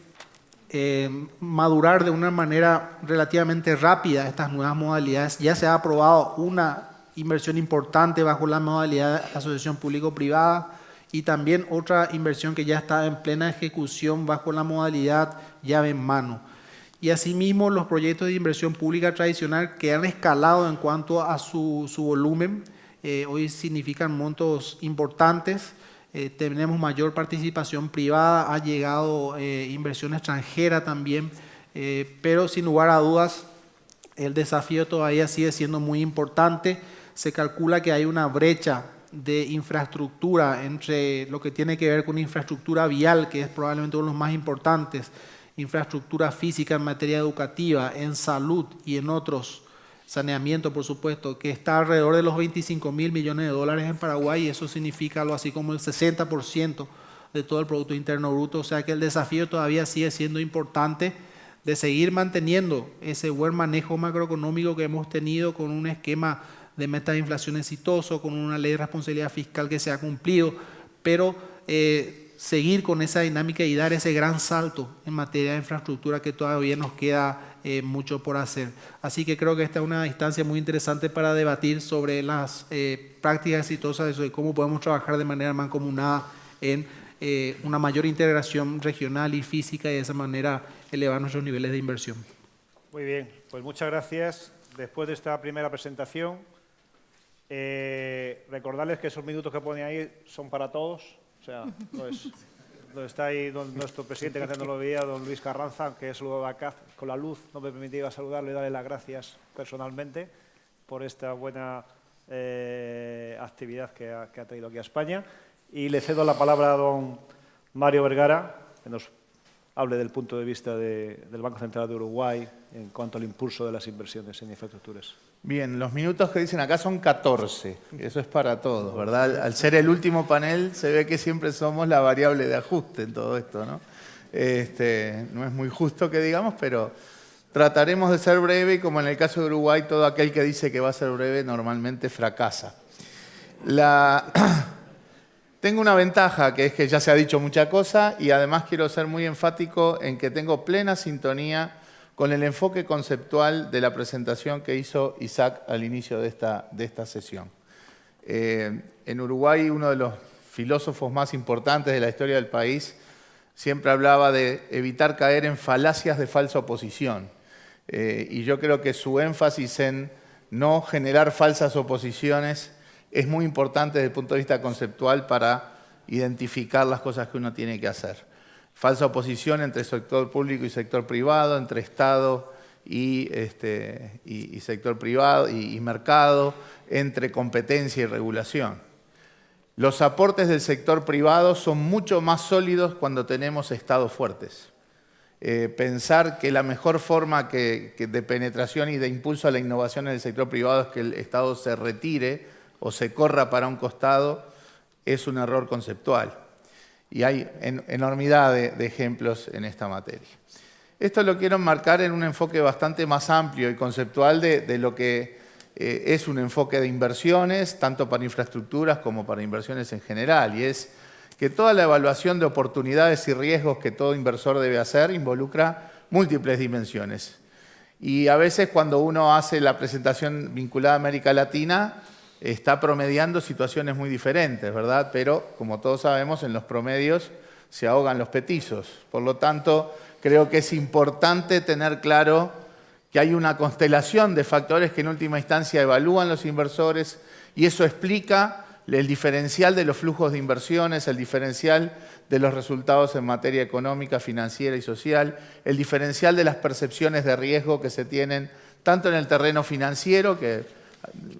madurar de una manera relativamente rápida estas nuevas modalidades. Ya se ha aprobado una inversión importante bajo la modalidad de asociación público-privada y también otra inversión que ya está en plena ejecución bajo la modalidad llave en mano. Y asimismo los proyectos de inversión pública tradicional que han escalado en cuanto a su volumen, hoy significan montos importantes. Tenemos mayor participación privada, ha llegado inversión extranjera también, pero sin lugar a dudas el desafío todavía sigue siendo muy importante. Se calcula que hay una brecha de infraestructura entre lo que tiene que ver con infraestructura vial, que es probablemente uno de los más importantes, infraestructura física en materia educativa, en salud y en otros, saneamiento por supuesto, que está alrededor de los 25.000 millones de dólares en Paraguay, y eso significa algo así como el 60% de todo el Producto Interno Bruto. O sea que el desafío todavía sigue siendo importante de seguir manteniendo ese buen manejo macroeconómico que hemos tenido, con un esquema de metas de inflación exitoso, con una ley de responsabilidad fiscal que se ha cumplido, pero seguir con esa dinámica y dar ese gran salto en materia de infraestructura que todavía nos queda mucho por hacer. Así que creo que esta es una instancia muy interesante para debatir sobre las prácticas exitosas de cómo podemos trabajar de manera mancomunada en una mayor integración regional y física, y de esa manera elevar nuestros niveles de inversión. Muy bien, pues muchas gracias. Después de esta primera presentación, recordarles que esos minutos que pone ahí son para todos. O sea, pues, donde está ahí nuestro presidente, que antes no lo veía, don Luis Carranza, que he saludado acá con la luz, no me permitía saludarle y darle las gracias personalmente por esta buena actividad que ha traído aquí a España. Y le cedo la palabra a don Mario Vergara, que nos hable del punto de vista del Banco Central de Uruguay en cuanto al impulso de las inversiones en infraestructuras. Bien, los minutos que dicen acá son 14, eso es para todos, ¿verdad? Al ser el último panel se ve que siempre somos la variable de ajuste en todo esto, ¿no? No es muy justo que digamos, pero trataremos de ser breve, y como en el caso de Uruguay, todo aquel que dice que va a ser breve normalmente fracasa. Tengo una ventaja, que es que ya se ha dicho mucha cosa, y además quiero ser muy enfático en que tengo plena sintonía con el enfoque conceptual de la presentación que hizo Isaac al inicio de esta sesión. En Uruguay, uno de los filósofos más importantes de la historia del país siempre hablaba de evitar caer en falacias de falsa oposición. Y yo creo que su énfasis en no generar falsas oposiciones es muy importante desde el punto de vista conceptual para identificar las cosas que uno tiene que hacer. Falsa oposición entre sector público y sector privado, entre Estado y sector privado y mercado, entre competencia y regulación. Los aportes del sector privado son mucho más sólidos cuando tenemos estados fuertes. Pensar que la mejor forma de penetración y de impulso a la innovación en el sector privado es que el Estado se retire o se corra para un costado es un error conceptual. Y hay enormidad de ejemplos en esta materia. Esto lo quiero enmarcar en un enfoque bastante más amplio y conceptual de lo que es un enfoque de inversiones, tanto para infraestructuras como para inversiones en general, y es que toda la evaluación de oportunidades y riesgos que todo inversor debe hacer involucra múltiples dimensiones. Y a veces cuando uno hace la presentación vinculada a América Latina, está promediando situaciones muy diferentes, ¿verdad? Pero, como todos sabemos, en los promedios se ahogan los petizos. Por lo tanto, creo que es importante tener claro que hay una constelación de factores que en última instancia evalúan los inversores y eso explica el diferencial de los flujos de inversiones, el diferencial de los resultados en materia económica, financiera y social, el diferencial de las percepciones de riesgo que se tienen tanto en el terreno financiero, que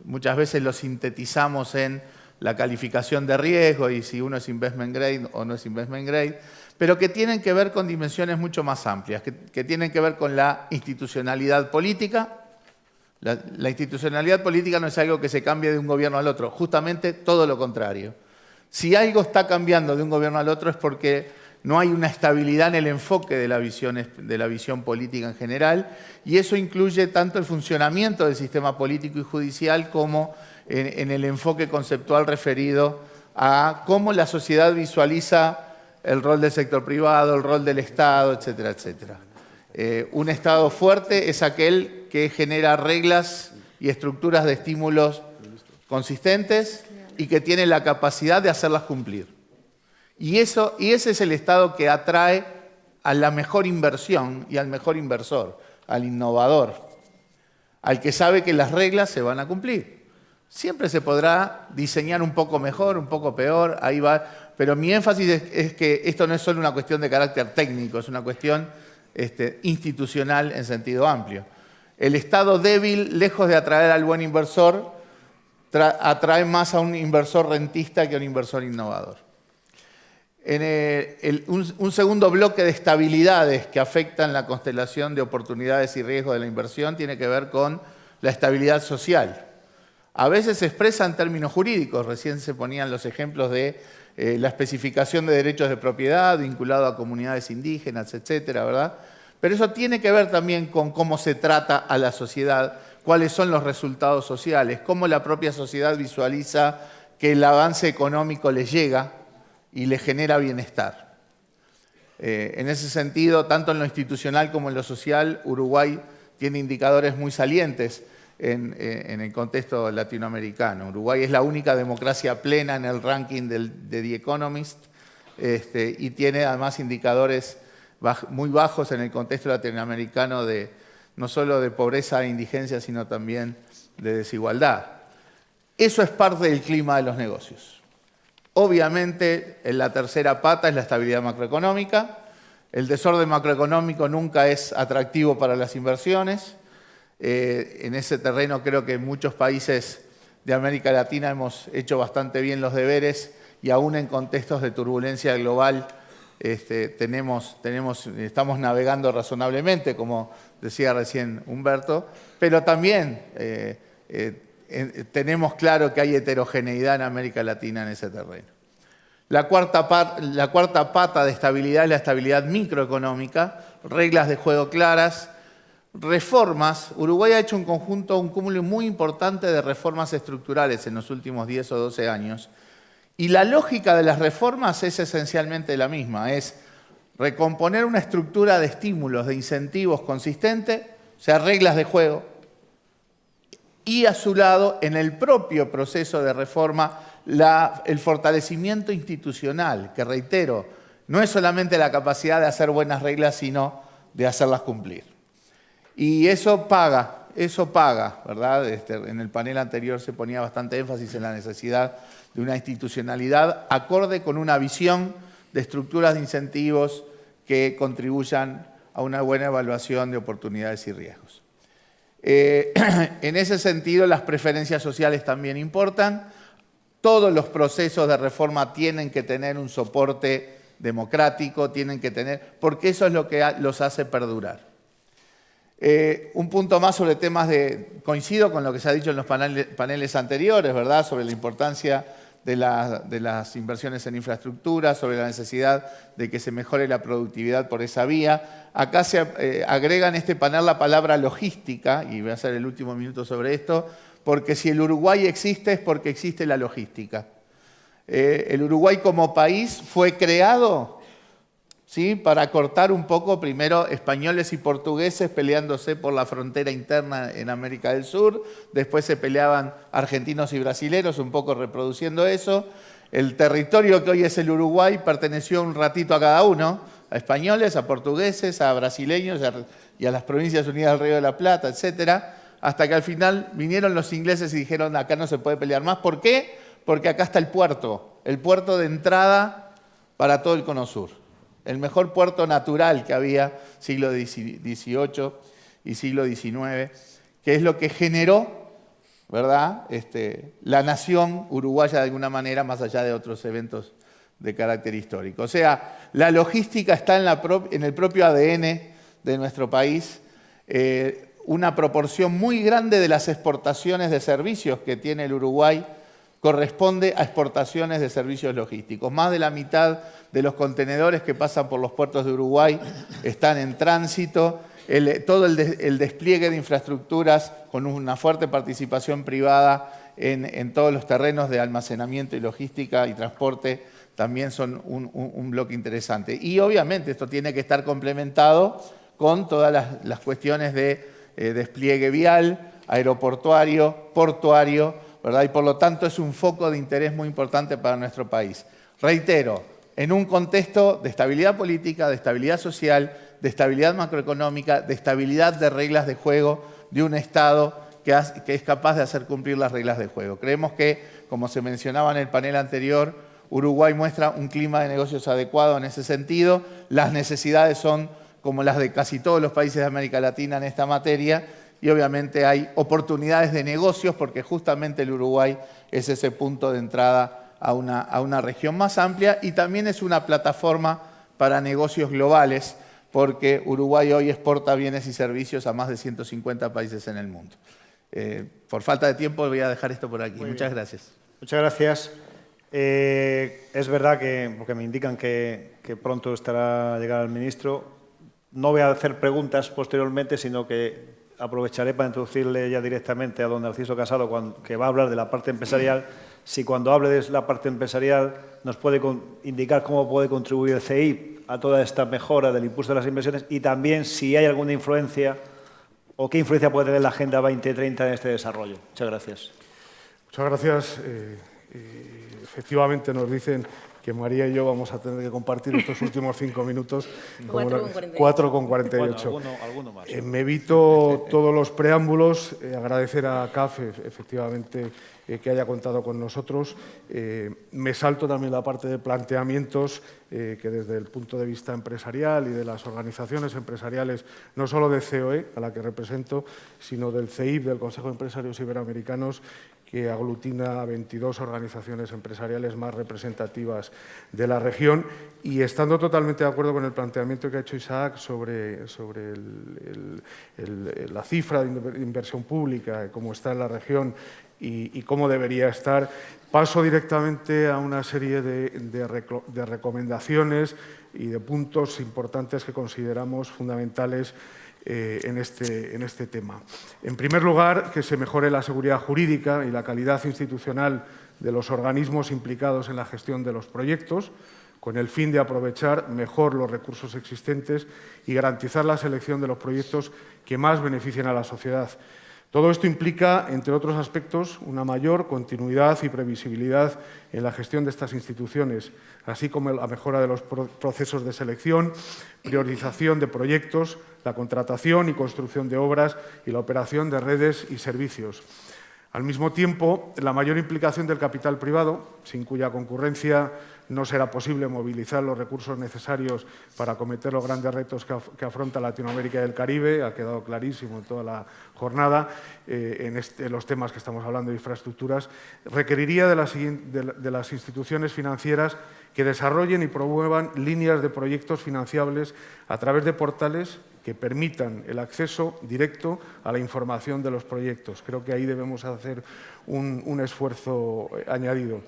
muchas veces lo sintetizamos en la calificación de riesgo y si uno es investment grade o no es investment grade, pero que tienen que ver con dimensiones mucho más amplias, que tienen que ver con la institucionalidad política. La institucionalidad política no es algo que se cambie de un gobierno al otro, justamente todo lo contrario. Si algo está cambiando de un gobierno al otro es porque no hay una estabilidad en el enfoque de la visión política en general, y eso incluye tanto el funcionamiento del sistema político y judicial como en el enfoque conceptual referido a cómo la sociedad visualiza el rol del sector privado, el rol del Estado, etcétera, etcétera. Un Estado fuerte es aquel que genera reglas y estructuras de estímulos consistentes y que tiene la capacidad de hacerlas cumplir. Y ese es el Estado que atrae a la mejor inversión y al mejor inversor, al innovador, al que sabe que las reglas se van a cumplir. Siempre se podrá diseñar un poco mejor, un poco peor, ahí va. Pero mi énfasis es que esto no es solo una cuestión de carácter técnico, es una cuestión institucional en sentido amplio. El Estado débil, lejos de atraer al buen inversor, atrae más a un inversor rentista que a un inversor innovador. Un segundo bloque de estabilidades que afectan la constelación de oportunidades y riesgos de la inversión tiene que ver con la estabilidad social. A veces se expresa en términos jurídicos, recién se ponían los ejemplos de la especificación de derechos de propiedad vinculado a comunidades indígenas, etcétera, ¿verdad? Pero eso tiene que ver también con cómo se trata a la sociedad, cuáles son los resultados sociales, cómo la propia sociedad visualiza que el avance económico les llega y les genera bienestar. En ese sentido, tanto en lo institucional como en lo social, Uruguay tiene indicadores muy salientes en el contexto latinoamericano. Uruguay es la única democracia plena en el ranking de The Economist y tiene además indicadores muy bajos en el contexto latinoamericano no solo de pobreza e indigencia, sino también de desigualdad. Eso es parte del clima de los negocios. Obviamente, la tercera pata es la estabilidad macroeconómica. El desorden macroeconómico nunca es atractivo para las inversiones. En ese terreno creo que en muchos países de América Latina hemos hecho bastante bien los deberes y aún en contextos de turbulencia global estamos navegando razonablemente, como decía recién Humberto, pero también tenemos claro que hay heterogeneidad en América Latina en ese terreno. La cuarta pata de estabilidad es la estabilidad microeconómica, reglas de juego claras, reformas. Uruguay ha hecho un cúmulo muy importante de reformas estructurales en los últimos 10 o 12 años. Y la lógica de las reformas es esencialmente la misma, es recomponer una estructura de estímulos, de incentivos consistente, o sea, reglas de juego, y a su lado, en el propio proceso de reforma, el fortalecimiento institucional, que reitero, no es solamente la capacidad de hacer buenas reglas, sino de hacerlas cumplir. Y eso paga, ¿verdad? En el panel anterior se ponía bastante énfasis en la necesidad de una institucionalidad acorde con una visión de estructuras de incentivos que contribuyan a una buena evaluación de oportunidades y riesgos. En ese sentido, las preferencias sociales también importan. Todos los procesos de reforma tienen que tener un soporte democrático, porque eso es lo que los hace perdurar. Un punto más sobre temas coincido con lo que se ha dicho en los paneles anteriores, ¿verdad? Sobre la importancia de las inversiones en infraestructura, sobre la necesidad de que se mejore la productividad por esa vía. Acá se agrega en este panel la palabra logística, y voy a hacer el último minuto sobre esto, porque si el Uruguay existe es porque existe la logística. El Uruguay como país fue creado, ¿sí?, para cortar un poco primero españoles y portugueses peleándose por la frontera interna en América del Sur, después se peleaban argentinos y brasileros, un poco reproduciendo eso. El territorio que hoy es el Uruguay perteneció un ratito a cada uno, a españoles, a portugueses, a brasileños y a las Provincias Unidas del Río de la Plata, etcétera, hasta que al final vinieron los ingleses y dijeron acá no se puede pelear más. ¿Por qué? Porque acá está el puerto de entrada para todo el Cono Sur. El mejor puerto natural que había siglo XVIII y siglo XIX, que es lo que generó, ¿verdad?, la nación uruguaya de alguna manera, más allá de otros eventos de carácter histórico. O sea, la logística está en el propio ADN de nuestro país. Una proporción muy grande de las exportaciones de servicios que tiene el Uruguay corresponde a exportaciones de servicios logísticos. Más de la mitad de los contenedores que pasan por los puertos de Uruguay están en tránsito. Todo el despliegue de infraestructuras con una fuerte participación privada en todos los terrenos de almacenamiento y logística y transporte también son un bloque interesante. Y obviamente esto tiene que estar complementado con todas las cuestiones de despliegue vial, aeroportuario, portuario, ¿verdad? Y por lo tanto es un foco de interés muy importante para nuestro país. Reitero, en un contexto de estabilidad política, de estabilidad social, de estabilidad macroeconómica, de estabilidad de reglas de juego de un Estado que es capaz de hacer cumplir las reglas de juego. Creemos que, como se mencionaba en el panel anterior, Uruguay muestra un clima de negocios adecuado en ese sentido. Las necesidades son como las de casi todos los países de América Latina en esta materia, y obviamente hay oportunidades de negocios porque justamente el Uruguay es ese punto de entrada a una región más amplia, y también es una plataforma para negocios globales porque Uruguay hoy exporta bienes y servicios a más de 150 países en el mundo. Por falta de tiempo voy a dejar esto por aquí. Muchas gracias. Muchas gracias. Es verdad que, porque me indican que pronto estará a llegar el ministro, no voy a hacer preguntas posteriormente, sino que aprovecharé para introducirle ya directamente a don Narciso Casado, que va a hablar de la parte empresarial. Si cuando hable de la parte empresarial nos puede indicar cómo puede contribuir el CEIP a toda esta mejora del impulso de las inversiones, y también si hay alguna influencia o qué influencia puede tener la Agenda 2030 en este desarrollo. Muchas gracias. Muchas gracias. Efectivamente nos dicen que María y yo vamos a tener que compartir estos últimos 5 minutos. 4,48. Bueno, alguno más. Me evito todos los preámbulos. Agradecer a CAF, efectivamente, que haya contado con nosotros. Me salto también la parte de planteamientos que desde el punto de vista empresarial y de las organizaciones empresariales, no solo de COE, a la que represento, sino del CEIP, del Consejo de Empresarios Iberoamericanos, que aglutina a 22 organizaciones empresariales más representativas de la región, y estando totalmente de acuerdo con el planteamiento que ha hecho Isaac sobre la cifra de inversión pública, cómo está en la región y cómo debería estar, paso directamente a una serie de recomendaciones y de puntos importantes que consideramos fundamentales en este tema. En primer lugar, que se mejore la seguridad jurídica y la calidad institucional de los organismos implicados en la gestión de los proyectos, con el fin de aprovechar mejor los recursos existentes y garantizar la selección de los proyectos que más beneficien a la sociedad. Todo esto implica, entre otros aspectos, una mayor continuidad y previsibilidad en la gestión de estas instituciones, así como la mejora de los procesos de selección, priorización de proyectos, la contratación y construcción de obras y la operación de redes y servicios. Al mismo tiempo, la mayor implicación del capital privado, sin cuya concurrencia no será posible movilizar los recursos necesarios para acometer los grandes retos que afronta Latinoamérica y el Caribe. Ha quedado clarísimo en toda la jornada en los temas que estamos hablando de infraestructuras. Requeriría de las instituciones financieras que desarrollen y promuevan líneas de proyectos financiables a través de portales que permitan el acceso directo a la información de los proyectos. Creo que ahí debemos hacer un esfuerzo añadido.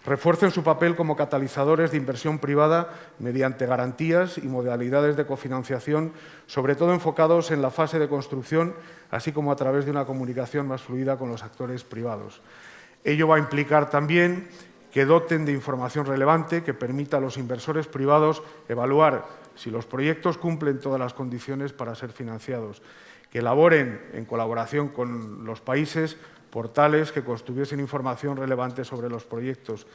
Refuercen su papel como catalizadores de inversión privada mediante garantías y modalidades de cofinanciación, sobre todo enfocados en la fase de construcción, así como a través de una comunicación más fluida con los actores privados. Ello va a implicar también que doten de información relevante que permita a los inversores privados evaluar si los proyectos cumplen todas las condiciones para ser financiados, que elaboren, en colaboración con los países, portales que contuviesen información relevante sobre los proyectos,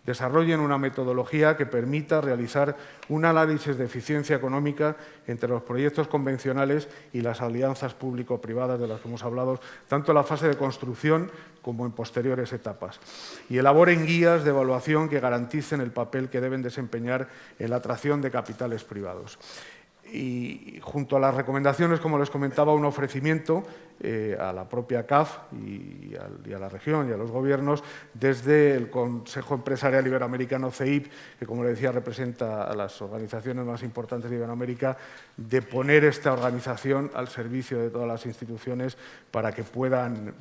desarrollen una metodología que permita realizar un análisis de eficiencia económica entre los proyectos convencionales y las alianzas público-privadas de las que hemos hablado, tanto en la fase de construcción como en posteriores etapas. Y elaboren guías de evaluación que garanticen el papel que deben desempeñar en la atracción de capitales privados. Y junto a las recomendaciones, como les comentaba, un ofrecimiento a la propia CAF y a la región y a los gobiernos desde el Consejo Empresarial Iberoamericano, CEIP, que, como le decía, representa a las organizaciones más importantes de Iberoamérica, de poner esta organización al servicio de todas las instituciones para que puedan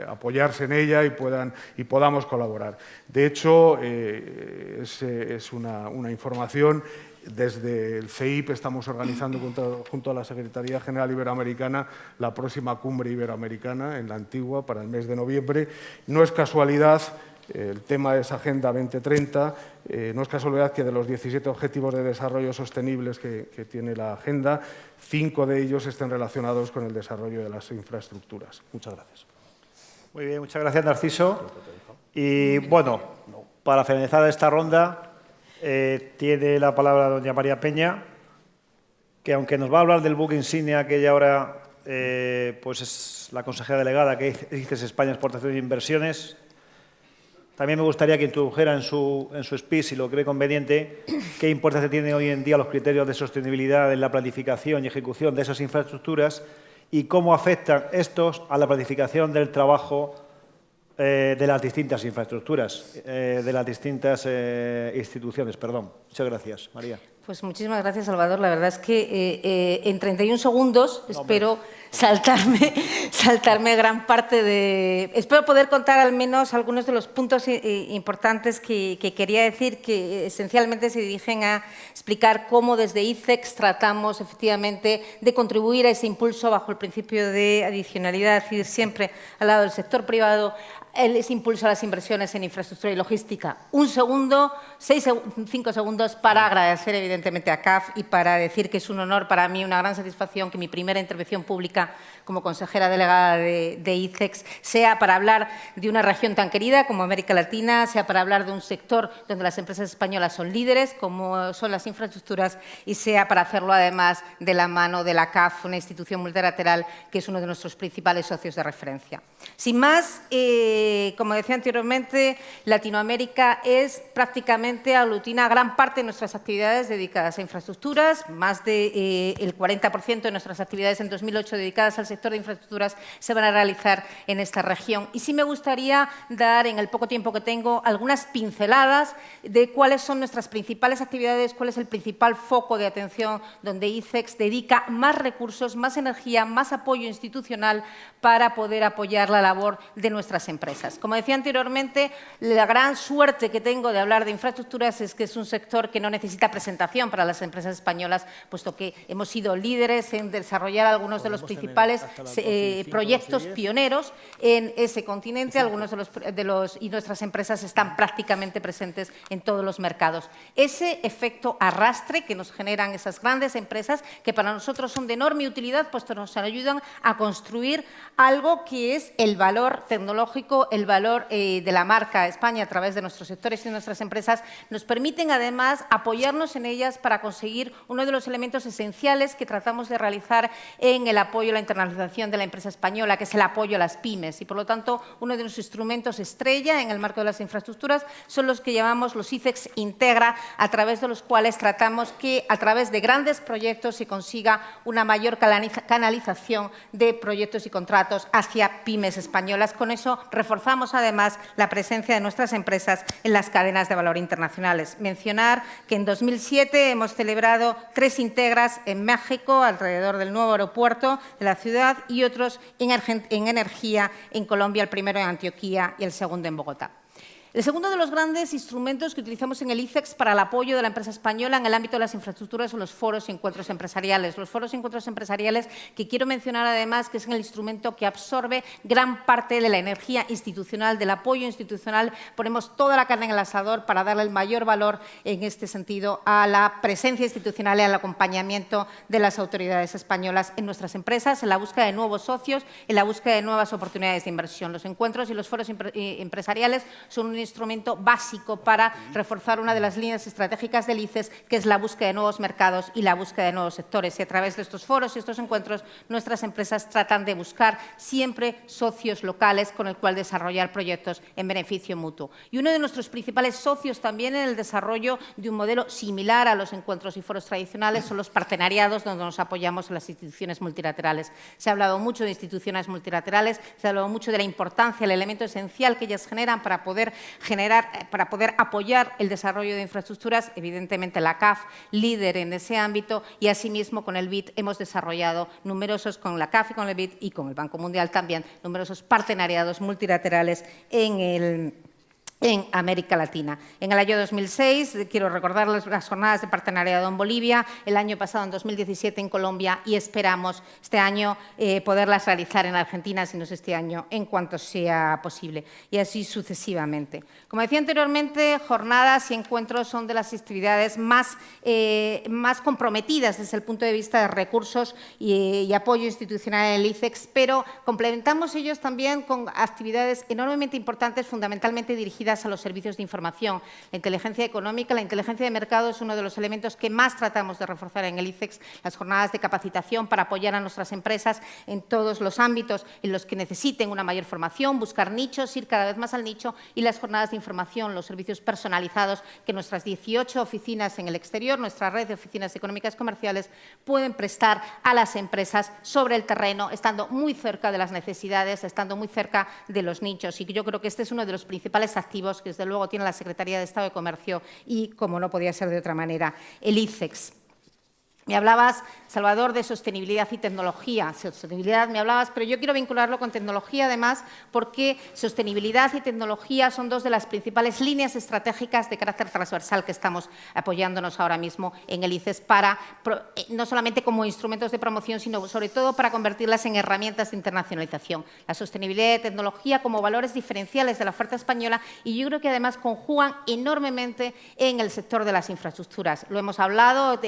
apoyarse en ella y podamos colaborar. De hecho, es una información. Desde el CEIP estamos organizando junto a la Secretaría General Iberoamericana la próxima cumbre iberoamericana en la Antigua para el mes de noviembre. No es casualidad, el tema es Agenda 2030, no es casualidad que de los 17 Objetivos de Desarrollo Sostenibles que tiene la Agenda, 5 de ellos estén relacionados con el desarrollo de las infraestructuras. Muchas gracias. Muy bien, muchas gracias, Narciso. Y bueno, para finalizar esta ronda, tiene la palabra doña María Peña, que aunque nos va a hablar del buque insignia que ella ahora pues es la consejera delegada que dice España Exportación e Inversiones, también me gustaría que introdujera en su speech, si lo cree conveniente, qué importancia tienen hoy en día los criterios de sostenibilidad en la planificación y ejecución de esas infraestructuras y cómo afectan estos a la planificación del trabajo de las distintas infraestructuras, de las distintas instituciones. Perdón. Muchas gracias, María. Pues muchísimas gracias, Salvador. La verdad es que en 31 segundos espero saltarme gran parte de... Espero poder contar al menos algunos de los puntos importantes que quería decir, que esencialmente se dirigen a explicar cómo desde ICEX tratamos efectivamente de contribuir a ese impulso bajo el principio de adicionalidad, es decir, siempre al lado del sector privado, ese impulso a las inversiones en infraestructura y logística. 5 segundos para agradecer evidentemente a CAF y para decir que es un honor para mí, una gran satisfacción que mi primera intervención pública como consejera delegada de ICEX sea para hablar de una región tan querida como América Latina, sea para hablar de un sector donde las empresas españolas son líderes, como son las infraestructuras, y sea para hacerlo además de la mano de la CAF, una institución multilateral que es uno de nuestros principales socios de referencia. Sin más, como decía anteriormente, Latinoamérica prácticamente aglutina gran parte de nuestras actividades dedicadas a infraestructuras. Más del 40% de nuestras actividades en 2008 dedicadas al sector de infraestructuras se van a realizar en esta región. Y sí me gustaría dar, en el poco tiempo que tengo, algunas pinceladas de cuáles son nuestras principales actividades, cuál es el principal foco de atención donde ICEX dedica más recursos, más energía, más apoyo institucional para poder apoyar la labor de nuestras empresas. Como decía anteriormente, la gran suerte que tengo de hablar de infraestructuras es que es un sector que no necesita presentación para las empresas españolas, puesto que hemos sido líderes en desarrollar algunos de los principales proyectos pioneros en ese continente, algunos y nuestras empresas están prácticamente presentes en todos los mercados. Ese efecto arrastre que nos generan esas grandes empresas, que para nosotros son de enorme utilidad, puesto que nos ayudan a construir algo que es el valor tecnológico, el valor de la marca España a través de nuestros sectores y nuestras empresas, nos permiten además apoyarnos en ellas para conseguir uno de los elementos esenciales que tratamos de realizar en el apoyo apoyo a la internacionalización de la empresa española, que es el apoyo a las pymes. Y, por lo tanto, uno de los instrumentos estrella en el marco de las infraestructuras son los que llamamos los ICEX Integra, a través de los cuales tratamos que, a través de grandes proyectos, se consiga una mayor canalización de proyectos y contratos hacia pymes españolas. Con eso reforzamos, además, la presencia de nuestras empresas en las cadenas de valor internacionales. Mencionar que en 2007 hemos celebrado 3 Integras en México, alrededor del nuevo aeropuerto de la ciudad, y otros en energía en Colombia, el primero en Antioquia y el segundo en Bogotá. El segundo de los grandes instrumentos que utilizamos en el ICEX para el apoyo de la empresa española en el ámbito de las infraestructuras son los foros y encuentros empresariales. Los foros y encuentros empresariales, que quiero mencionar además que es el instrumento que absorbe gran parte de la energía institucional, del apoyo institucional. Ponemos toda la carne en el asador para darle el mayor valor en este sentido a la presencia institucional y al acompañamiento de las autoridades españolas en nuestras empresas, en la búsqueda de nuevos socios, en la búsqueda de nuevas oportunidades de inversión. Los encuentros y los foros empresariales son un instrumento básico para reforzar una de las líneas estratégicas del ICEX, que es la búsqueda de nuevos mercados y la búsqueda de nuevos sectores. Y a través de estos foros y estos encuentros, nuestras empresas tratan de buscar siempre socios locales con el cual desarrollar proyectos en beneficio mutuo. Y uno de nuestros principales socios también en el desarrollo de un modelo similar a los encuentros y foros tradicionales son los partenariados, donde nos apoyamos en las instituciones multilaterales. Se ha hablado mucho de instituciones multilaterales, se ha hablado mucho de la importancia, el elemento esencial que ellas generan para poder apoyar el desarrollo de infraestructuras. Evidentemente, la CAF, líder en ese ámbito, y asimismo con el BID hemos desarrollado numerosos, con la CAF y con el BID y con el Banco Mundial también, numerosos partenariados multilaterales en América Latina. En el año 2006, quiero recordarles las jornadas de partenariado en Bolivia, el año pasado, en 2017, en Colombia, y esperamos este año poderlas realizar en Argentina, si no es este año, en cuanto sea posible, y así sucesivamente. Como decía anteriormente, jornadas y encuentros son de las actividades más comprometidas desde el punto de vista de recursos y apoyo institucional en el ICEX, pero complementamos ellos también con actividades enormemente importantes, fundamentalmente dirigidas a los servicios de información. La inteligencia económica, la inteligencia de mercado es uno de los elementos que más tratamos de reforzar en el ICEX, las jornadas de capacitación para apoyar a nuestras empresas en todos los ámbitos en los que necesiten una mayor formación, buscar nichos, ir cada vez más al nicho, y las jornadas de información, los servicios personalizados que nuestras 18 oficinas en el exterior, nuestra red de oficinas económicas comerciales, pueden prestar a las empresas sobre el terreno, estando muy cerca de las necesidades, estando muy cerca de los nichos. Y yo creo que este es uno de los principales activos que, desde luego, tiene la Secretaría de Estado de Comercio y, como no podía ser de otra manera, el ICEX. Me hablabas, Salvador, de sostenibilidad y tecnología. Sostenibilidad me hablabas, pero yo quiero vincularlo con tecnología, además, porque sostenibilidad y tecnología son dos de las principales líneas estratégicas de carácter transversal que estamos apoyándonos ahora mismo en el ICEX, no solamente como instrumentos de promoción, sino sobre todo para convertirlas en herramientas de internacionalización. La sostenibilidad y tecnología como valores diferenciales de la oferta española, y yo creo que además conjugan enormemente en el sector de las infraestructuras. Lo hemos hablado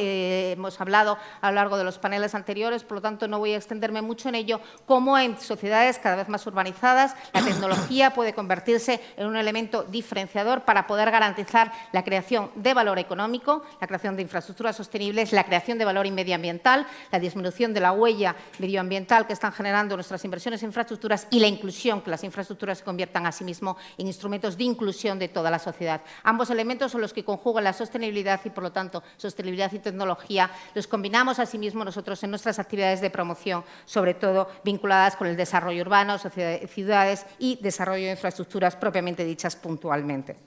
a lo largo de los paneles anteriores, por lo tanto no voy a extenderme mucho en ello, cómo en sociedades cada vez más urbanizadas la tecnología puede convertirse en un elemento diferenciador para poder garantizar la creación de valor económico, la creación de infraestructuras sostenibles, la creación de valor medioambiental, la disminución de la huella medioambiental que están generando nuestras inversiones en infraestructuras, y la inclusión, que las infraestructuras se conviertan asimismo en instrumentos de inclusión de toda la sociedad. Ambos elementos son los que conjugan la sostenibilidad y, por lo tanto, sostenibilidad y tecnología los combinamos asimismo nosotros en nuestras actividades de promoción, sobre todo vinculadas con el desarrollo urbano, ciudades y desarrollo de infraestructuras propiamente dichas puntualmente.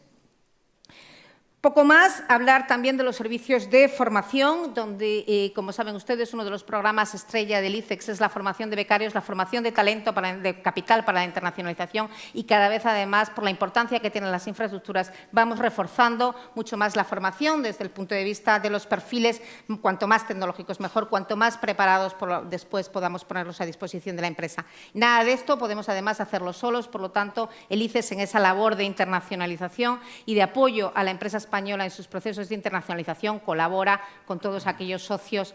Poco más, hablar también de los servicios de formación, donde, como saben ustedes, uno de los programas estrella del ICEX es la formación de becarios, la formación de talento, de capital para la internacionalización, y cada vez, además, por la importancia que tienen las infraestructuras, vamos reforzando mucho más la formación desde el punto de vista de los perfiles, cuanto más tecnológicos mejor, cuanto más preparados después podamos ponerlos a disposición de la empresa. Nada de esto podemos, además, hacerlo solos, por lo tanto, el ICEX en esa labor de internacionalización y de apoyo a la empresa española en sus procesos de internacionalización colabora con todos aquellos socios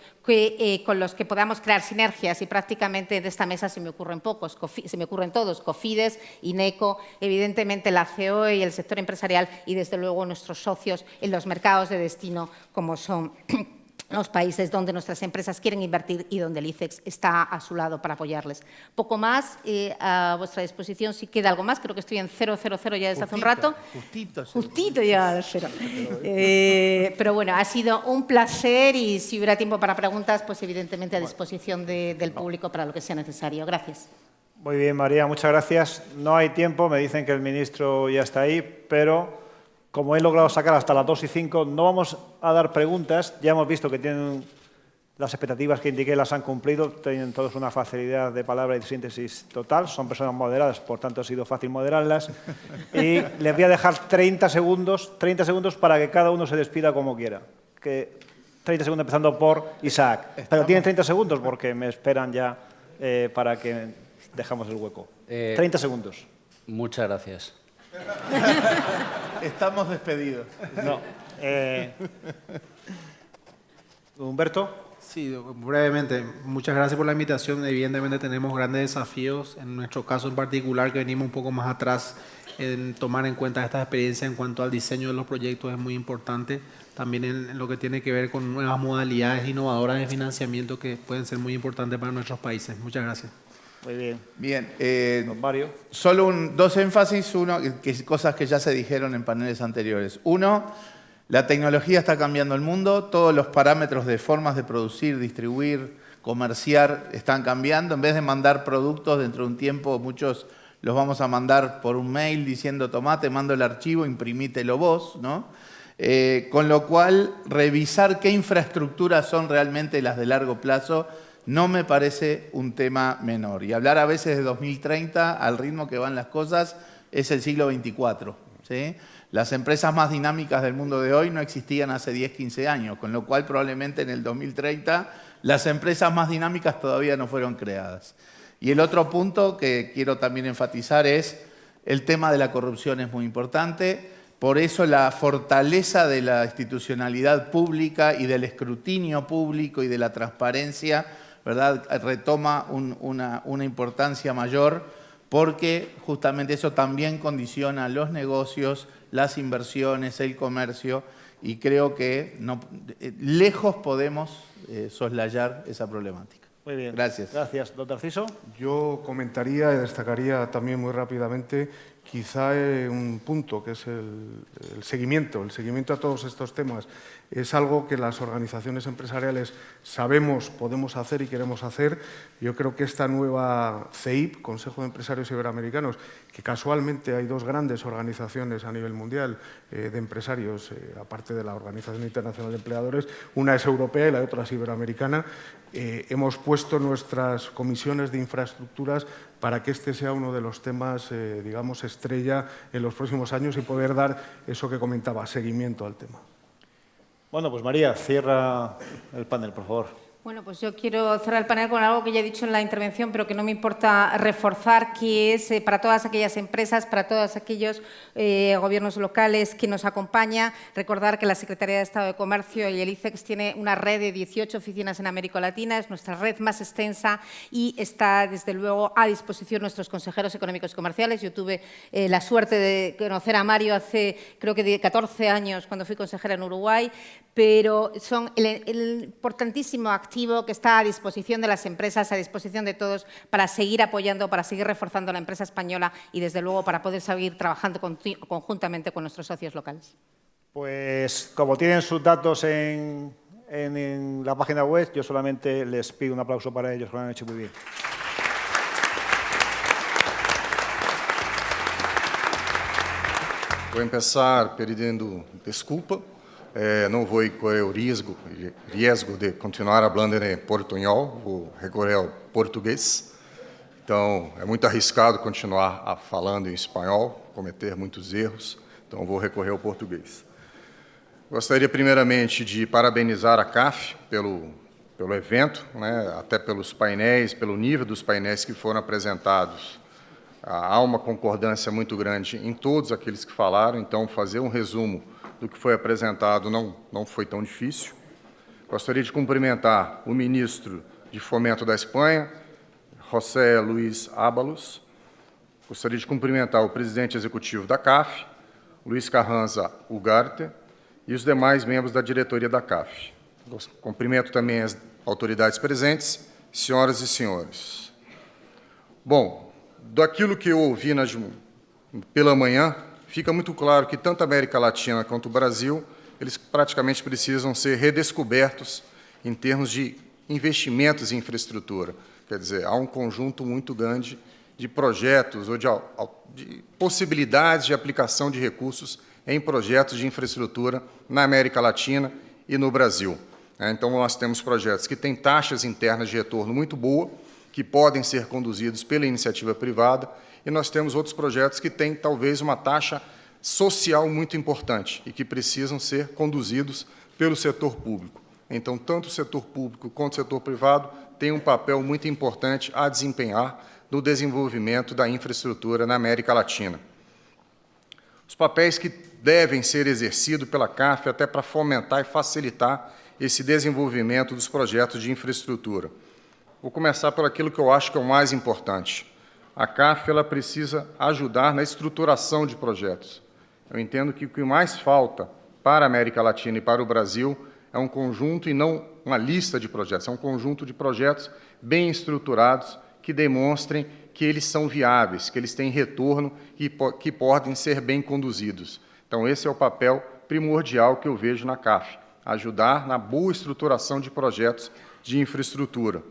con los que podamos crear sinergias, y prácticamente de esta mesa se me ocurren todos, Cofides, INECO, evidentemente la COE y el sector empresarial, y desde luego nuestros socios en los mercados de destino como son los países donde nuestras empresas quieren invertir y donde el ICEX está a su lado para apoyarles. Poco más, a vuestra disposición si queda algo más. Creo que estoy en 000 ya desde hace un rato. Justito ya al 0. Pero bueno, ha sido un placer y si hubiera tiempo para preguntas, pues evidentemente a disposición del público para lo que sea necesario. Gracias. Muy bien, María, muchas gracias. No hay tiempo, me dicen que el ministro ya está ahí, pero como he logrado sacar hasta las 2:05, no vamos a dar preguntas. Ya hemos visto que tienen las expectativas que indiqué, las han cumplido. Tienen todos una facilidad de palabra y de síntesis total. Son personas moderadas, por tanto ha sido fácil moderarlas. Y les voy a dejar 30 segundos para que cada uno se despida como quiera. 30 segundos empezando por Isaac. Pero tienen 30 segundos porque me esperan ya para que dejamos el hueco. 30 segundos. Muchas gracias. Estamos despedidos. No. Humberto. Sí, brevemente, muchas gracias por la invitación. Evidentemente tenemos grandes desafíos, en nuestro caso en particular, que venimos un poco más atrás en tomar en cuenta esta experiencia en cuanto al diseño de los proyectos, es muy importante. También en lo que tiene que ver con nuevas modalidades innovadoras de financiamiento que pueden ser muy importantes para nuestros países. Muchas gracias. Muy bien. Bien. Don Mario. Solo dos énfasis. Uno, cosas que ya se dijeron en paneles anteriores. Uno, la tecnología está cambiando el mundo. Todos los parámetros de formas de producir, distribuir, comerciar están cambiando. En vez de mandar productos dentro de un tiempo, muchos los vamos a mandar por un mail diciendo, tomá, te mando el archivo, imprimítelo vos, ¿no? Con lo cual, revisar qué infraestructuras son realmente las de largo plazo no me parece un tema menor. Y hablar a veces de 2030, al ritmo que van las cosas, es el siglo XXIV, ¿sí? Las empresas más dinámicas del mundo de hoy no existían hace 10, 15 años, con lo cual probablemente en el 2030 las empresas más dinámicas todavía no fueron creadas. Y el otro punto que quiero también enfatizar es el tema de la corrupción es muy importante. Por eso la fortaleza de la institucionalidad pública y del escrutinio público y de la transparencia, ¿verdad?, retoma una importancia mayor, porque justamente eso también condiciona los negocios, las inversiones, el comercio, y creo que lejos podemos soslayar esa problemática. Muy bien. Gracias. Gracias. Don Narciso. Yo comentaría y destacaría también muy rápidamente quizá un punto que es el seguimiento a todos estos temas. Es algo que las organizaciones empresariales sabemos, podemos hacer y queremos hacer. Yo creo que esta nueva CEIP, Consejo de Empresarios Iberoamericanos, que casualmente hay dos grandes organizaciones a nivel mundial de empresarios, aparte de la Organización Internacional de Empleadores, una es europea y la otra es iberoamericana. Hemos puesto nuestras comisiones de infraestructuras para que este sea uno de los temas, digamos, estrella en los próximos años y poder dar eso que comentaba, seguimiento al tema. Bueno, pues María, cierra el panel, por favor. Bueno, pues yo quiero cerrar el panel con algo que ya he dicho en la intervención, pero que no me importa reforzar, que es para todas aquellas empresas, para todos aquellos gobiernos locales que nos acompañan, recordar que la Secretaría de Estado de Comercio y el ICEX tiene una red de 18 oficinas en América Latina, es nuestra red más extensa y está, desde luego, a disposición nuestros consejeros económicos y comerciales. Yo tuve la suerte de conocer a Mario hace, creo que 14 años, cuando fui consejera en Uruguay, pero son el importantísimo activo que está a disposición de las empresas, a disposición de todos, para seguir apoyando, para seguir reforzando la empresa española y, desde luego, para poder seguir trabajando conjuntamente con nuestros socios locales. Pues, como tienen sus datos en la página web, yo solamente les pido un aplauso para ellos, que lo han hecho muy bien. Vou começar pedindo desculpa. Não vou correr o risco de continuar falando em portunhol, vou recorrer ao português. Então, é muito arriscado continuar falando em espanhol, cometer muitos erros, então vou recorrer ao português. Gostaria, primeiramente, de parabenizar a CAF pelo evento, né, até pelos painéis, pelo nível dos painéis que foram apresentados. Há uma concordância muito grande em todos aqueles que falaram, então fazer um resumo do que foi apresentado não foi tão difícil. Gostaria de cumprimentar o ministro de Fomento da Espanha, José Luis Ábalos. Gostaria de cumprimentar o presidente executivo da CAF, Luiz Carranza Ugarte, e os demais membros da diretoria da CAF. Cumprimento também as autoridades presentes, senhoras e senhores. Bom, daquilo que eu ouvi pela manhã, fica muito claro que tanto a América Latina quanto o Brasil, eles praticamente precisam ser redescobertos em termos de investimentos em infraestrutura. Quer dizer, há um conjunto muito grande de projetos ou de possibilidades de aplicação de recursos em projetos de infraestrutura na América Latina e no Brasil. Então, nós temos projetos que têm taxas internas de retorno muito boas, que podem ser conduzidos pela iniciativa privada, e nós temos outros projetos que têm, talvez, uma taxa social muito importante e que precisam ser conduzidos pelo setor público. Então, tanto o setor público quanto o setor privado têm um papel muito importante a desempenhar no desenvolvimento da infraestrutura na América Latina. Os papéis que devem ser exercidos pela CAF até para fomentar e facilitar esse desenvolvimento dos projetos de infraestrutura. Vou começar por aquilo que eu acho que é o mais importante. A CAF ela precisa ajudar na estruturação de projetos. Eu entendo que o que mais falta para a América Latina e para o Brasil é um conjunto e não uma lista de projetos, é um conjunto de projetos bem estruturados que demonstrem que eles são viáveis, que eles têm retorno e que podem ser bem conduzidos. Então, esse é o papel primordial que eu vejo na CAF, ajudar na boa estruturação de projetos de infraestrutura.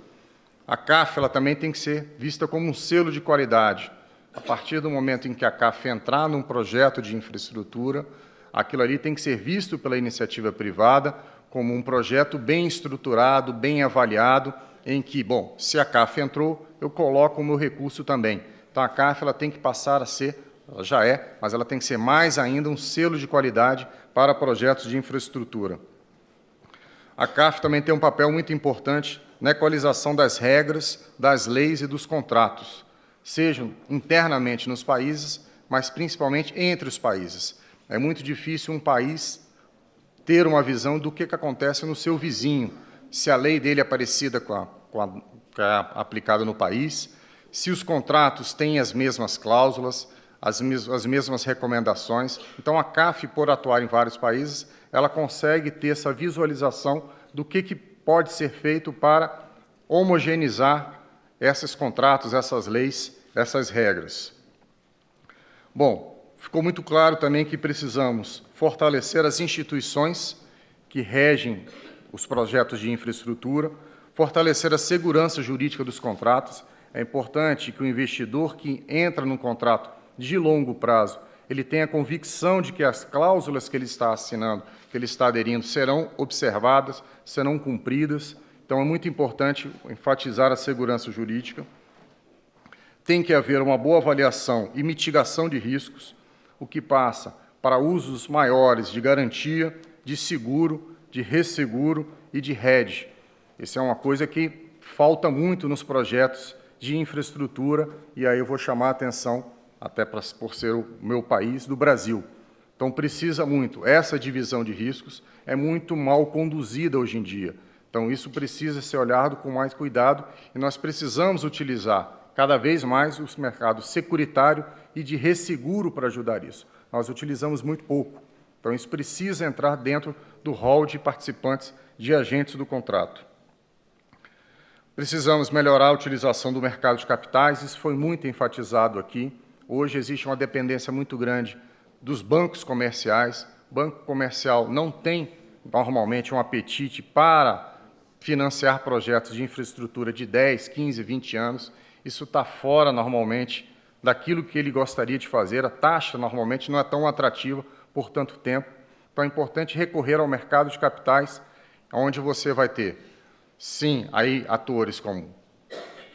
A CAF ela também tem que ser vista como um selo de qualidade. A partir do momento em que a CAF entrar num projeto de infraestrutura, aquilo ali tem que ser visto pela iniciativa privada como um projeto bem estruturado, bem avaliado, em que, bom, se a CAF entrou, eu coloco o meu recurso também. Então, a CAF ela tem que passar a ser, ela já é, mas ela tem que ser mais ainda um selo de qualidade para projetos de infraestrutura. A CAF também tem um papel muito importante na equalização das regras, das leis e dos contratos, sejam internamente nos países, mas principalmente entre os países. É muito difícil um país ter uma visão do que acontece no seu vizinho, se a lei dele é parecida com a que é aplicada no país, se os contratos têm as mesmas cláusulas, as mesmas recomendações. Então, a CAF, por atuar em vários países, ela consegue ter essa visualização do que pode ser feito para homogeneizar esses contratos, essas leis, essas regras. Bom, ficou muito claro também que precisamos fortalecer as instituições que regem os projetos de infraestrutura, fortalecer a segurança jurídica dos contratos. É importante que o investidor que entra num contrato de longo prazo, ele tenha a convicção de que as cláusulas que ele está assinando, que ele está aderindo, serão observadas, serão cumpridas. Então, é muito importante enfatizar a segurança jurídica. Tem que haver uma boa avaliação e mitigação de riscos, o que passa para usos maiores de garantia, de seguro, de resseguro e de hedge. Isso é uma coisa que falta muito nos projetos de infraestrutura, e aí eu vou chamar a atenção, até por ser o meu país, do Brasil. Então, precisa muito. Essa divisão de riscos é muito mal conduzida hoje em dia. Então, isso precisa ser olhado com mais cuidado, e nós precisamos utilizar cada vez mais os mercados securitário e de resseguro para ajudar isso. Nós utilizamos muito pouco. Então, isso precisa entrar dentro do rol de participantes, de agentes do contrato. Precisamos melhorar a utilização do mercado de capitais, isso foi muito enfatizado aqui. Hoje existe uma dependência muito grande dos bancos comerciais. O banco comercial não tem, normalmente, um apetite para financiar projetos de infraestrutura de 10, 15, 20 anos. Isso está fora, normalmente, daquilo que ele gostaria de fazer. A taxa, normalmente, não é tão atrativa por tanto tempo. Então, é importante recorrer ao mercado de capitais, onde você vai ter, sim, aí atores como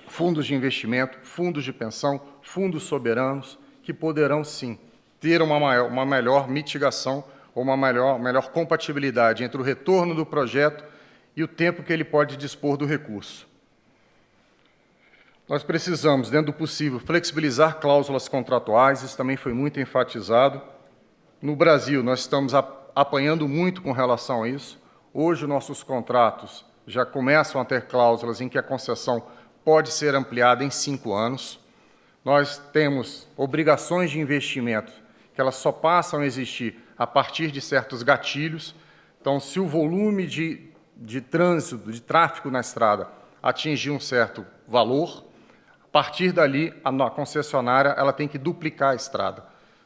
fundos de investimento, fundos de pensão, fundos soberanos, que poderão, sim, ter uma melhor mitigação ou uma melhor compatibilidade entre o retorno do projeto e o tempo que ele pode dispor do recurso. Nós precisamos, dentro do possível, flexibilizar cláusulas contratuais, isso também foi muito enfatizado. No Brasil, nós estamos apanhando muito com relação a isso. Hoje, nossos contratos já começam a ter cláusulas em que a concessão pode ser ampliada em 5 anos. Nós temos obrigações de investimento que elas só passam a existir a partir de certos gatilhos. Então, se o volume de de trânsito, de tráfego na estrada, atingir um certo valor, a partir dali, a concessionária ela tem que duplicar a estrada.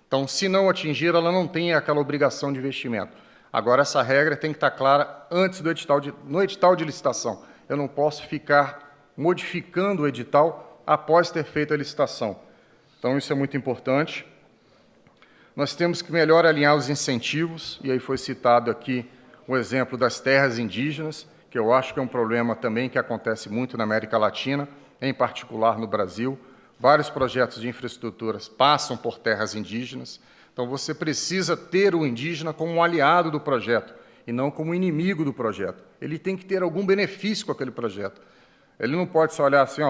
Então, se não atingir, ela não tem aquela obrigação de investimento. Agora, essa regra tem que estar clara antes do edital no edital de licitação. Eu não posso ficar modificando o edital após ter feito a licitação. Então, isso é muito importante. Nós temos que melhor alinhar os incentivos, e aí foi citado aqui o exemplo das terras indígenas, que eu acho que é um problema também que acontece muito na América Latina, em particular no Brasil. Vários projetos de infraestruturas passam por terras indígenas, então você precisa ter o indígena como um aliado do projeto e não como inimigo do projeto. Ele tem que ter algum benefício com aquele projeto. Ele não pode só olhar assim,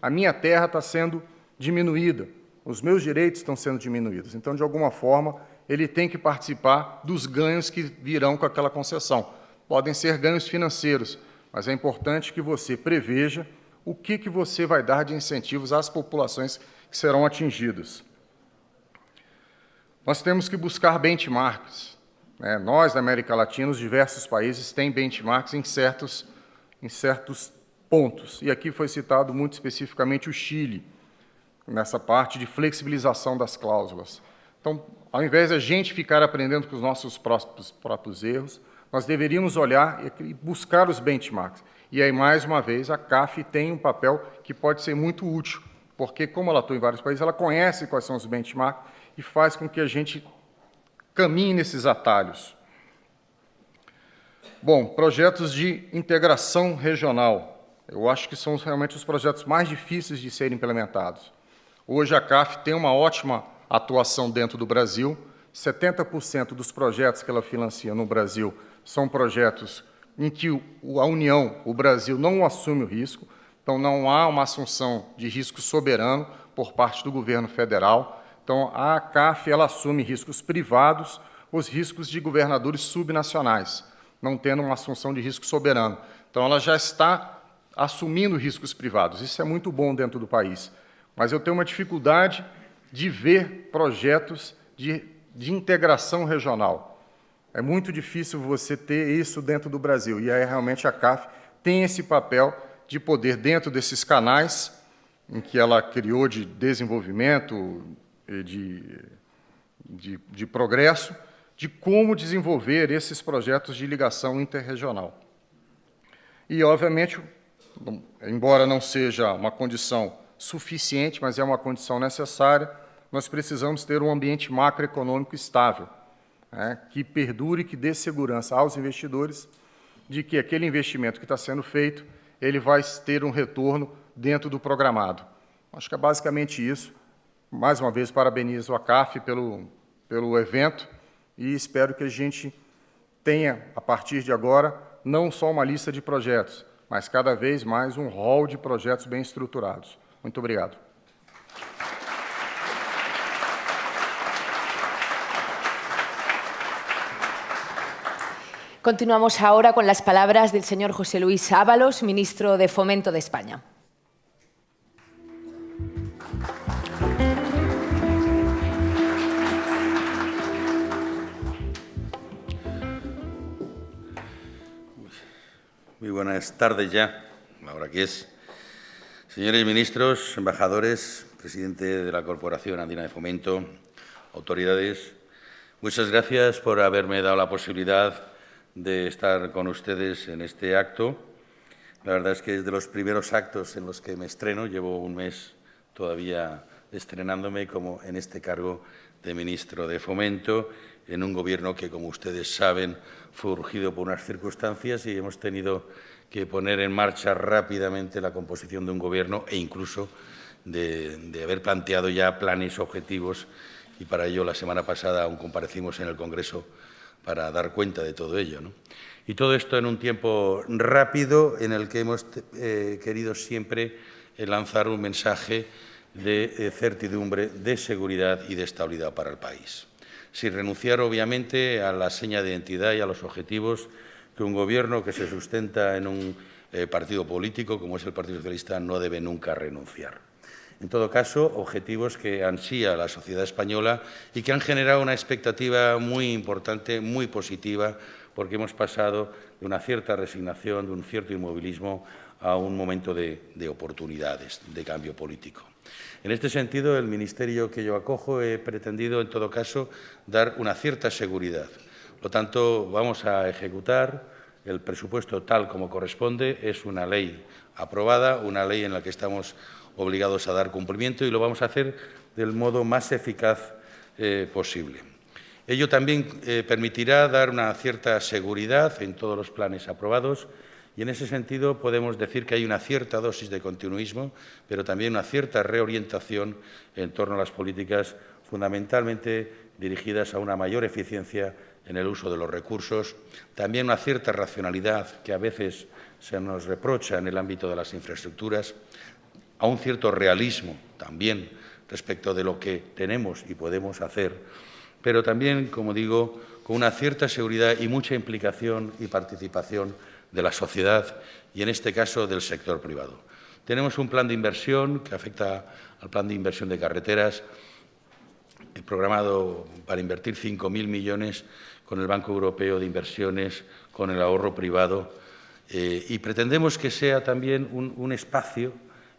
a minha terra está sendo diminuída, os meus direitos estão sendo diminuídos. Então, de alguma forma, ele tem que participar dos ganhos que virão com aquela concessão. Podem ser ganhos financeiros, mas é importante que você preveja o que você vai dar de incentivos às populações que serão atingidas. Nós temos que buscar benchmarks. Nós, da América Latina, os diversos países têm benchmarks em certos pontos. E aqui foi citado muito especificamente o Chile, nessa parte de flexibilização das cláusulas. Então, ao invés de a gente ficar aprendendo com os nossos próprios erros, nós deveríamos olhar e buscar os benchmarks. E aí, mais uma vez, a CAF tem um papel que pode ser muito útil, porque, como ela atua em vários países, ela conhece quais são os benchmarks e faz com que a gente caminhe nesses atalhos. Bom, projetos de integração regional. Eu acho que são realmente os projetos mais difíceis de serem implementados. Hoje, a CAF tem uma ótima atuação dentro do Brasil. 70% dos projetos que ela financia no Brasil são projetos em que a União, o Brasil, não assume o risco. Então, não há uma assunção de risco soberano por parte do governo federal. Então, a CAF ela assume riscos privados, os riscos de governadores subnacionais, não tendo uma assunção de risco soberano. Então, ela já está assumindo riscos privados. Isso é muito bom dentro do país. Mas eu tenho uma dificuldade de ver projetos de integração regional. É muito difícil você ter isso dentro do Brasil. E aí, realmente, a CAF tem esse papel de poder, dentro desses canais em que ela criou de desenvolvimento, de progresso, de como desenvolver esses projetos de ligação interregional. E, obviamente, embora não seja uma condição suficiente, mas é uma condição necessária, nós precisamos ter um ambiente macroeconômico estável, que perdure, que dê segurança aos investidores de que aquele investimento que está sendo feito, ele vai ter um retorno dentro do programado. Acho que é basicamente isso. Mais uma vez, parabenizo a CAF pelo evento e espero que a gente tenha, a partir de agora, não só uma lista de projetos, mas cada vez mais um rol de projetos bem estruturados. Muito obrigado. Continuamos ahora con las palabras del señor José Luis Ábalos, ministro de Fomento de España. Muy buenas tardes ya, ahora que es. Señores ministros, embajadores, presidente de la Corporación Andina de Fomento, autoridades, muchas gracias por haberme dado la posibilidad de estar con ustedes en este acto. La verdad es que es de los primeros actos en los que me estreno. Llevo un mes todavía estrenándome como en este cargo de ministro de Fomento en un gobierno que, como ustedes saben, fue urgido por unas circunstancias y hemos tenido que poner en marcha rápidamente la composición de un gobierno e incluso de haber planteado ya planes, objetivos, y para ello la semana pasada aún comparecimos en el Congreso para dar cuenta de todo ello, ¿no? Y todo esto en un tiempo rápido en el que hemos querido siempre lanzar un mensaje de certidumbre, de seguridad y de estabilidad para el país. Sin renunciar, obviamente, a la seña de identidad y a los objetivos que un gobierno que se sustenta en un partido político, como es el Partido Socialista, no debe nunca renunciar. En todo caso, objetivos que ansía la sociedad española y que han generado una expectativa muy importante, muy positiva, porque hemos pasado de una cierta resignación, de un cierto inmovilismo, a un momento de oportunidades, de cambio político. En este sentido, el ministerio que yo acojo he pretendido, en todo caso, dar una cierta seguridad. Por lo tanto, vamos a ejecutar el presupuesto tal como corresponde. Es una ley aprobada, una ley en la que estamos obligados a dar cumplimiento y lo vamos a hacer del modo más eficaz posible. Ello también permitirá dar una cierta seguridad en todos los planes aprobados y, en ese sentido, podemos decir que hay una cierta dosis de continuismo, pero también una cierta reorientación en torno a las políticas fundamentalmente dirigidas a una mayor eficiencia en el uso de los recursos, también una cierta racionalidad que a veces se nos reprocha en el ámbito de las infraestructuras, a un cierto realismo también respecto de lo que tenemos y podemos hacer, pero también, como digo, con una cierta seguridad y mucha implicación y participación de la sociedad y, en este caso, del sector privado. Tenemos un plan de inversión que afecta al plan de inversión de carreteras, programado para invertir 5.000 millones con el Banco Europeo de Inversiones, con el ahorro privado, y pretendemos que sea también un espacio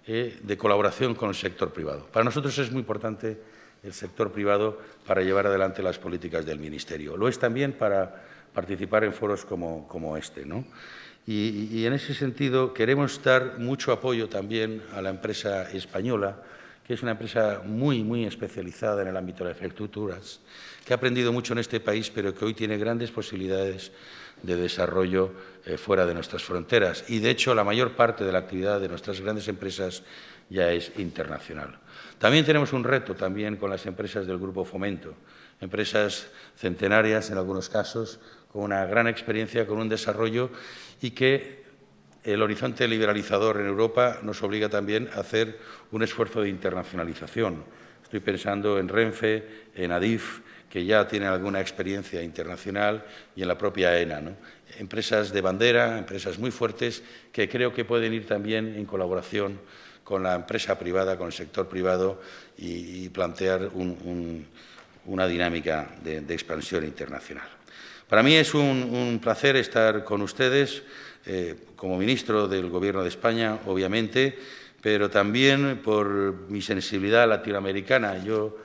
de colaboración con el sector privado. Para nosotros es muy importante el sector privado para llevar adelante las políticas del Ministerio. Lo es también para participar en foros como este, ¿no? Y en ese sentido queremos dar mucho apoyo también a la empresa española, que es una empresa muy especializada en el ámbito de las infraestructuras, que ha aprendido mucho en este país, pero que hoy tiene grandes posibilidades de desarrollo fuera de nuestras fronteras. Y, de hecho, la mayor parte de la actividad de nuestras grandes empresas ya es internacional. También tenemos un reto también con las empresas del Grupo Fomento, empresas centenarias en algunos casos, con una gran experiencia, con un desarrollo y que el horizonte liberalizador en Europa nos obliga también a hacer un esfuerzo de internacionalización. Estoy pensando en Renfe, en Adif, que ya tienen alguna experiencia internacional, y en la propia AENA, ¿no? Empresas de bandera, empresas muy fuertes, que creo que pueden ir también en colaboración con la empresa privada, con el sector privado, y plantear una dinámica de expansión internacional. Para mí es un placer estar con ustedes como ministro del Gobierno de España, obviamente, pero también por mi sensibilidad latinoamericana. Yo,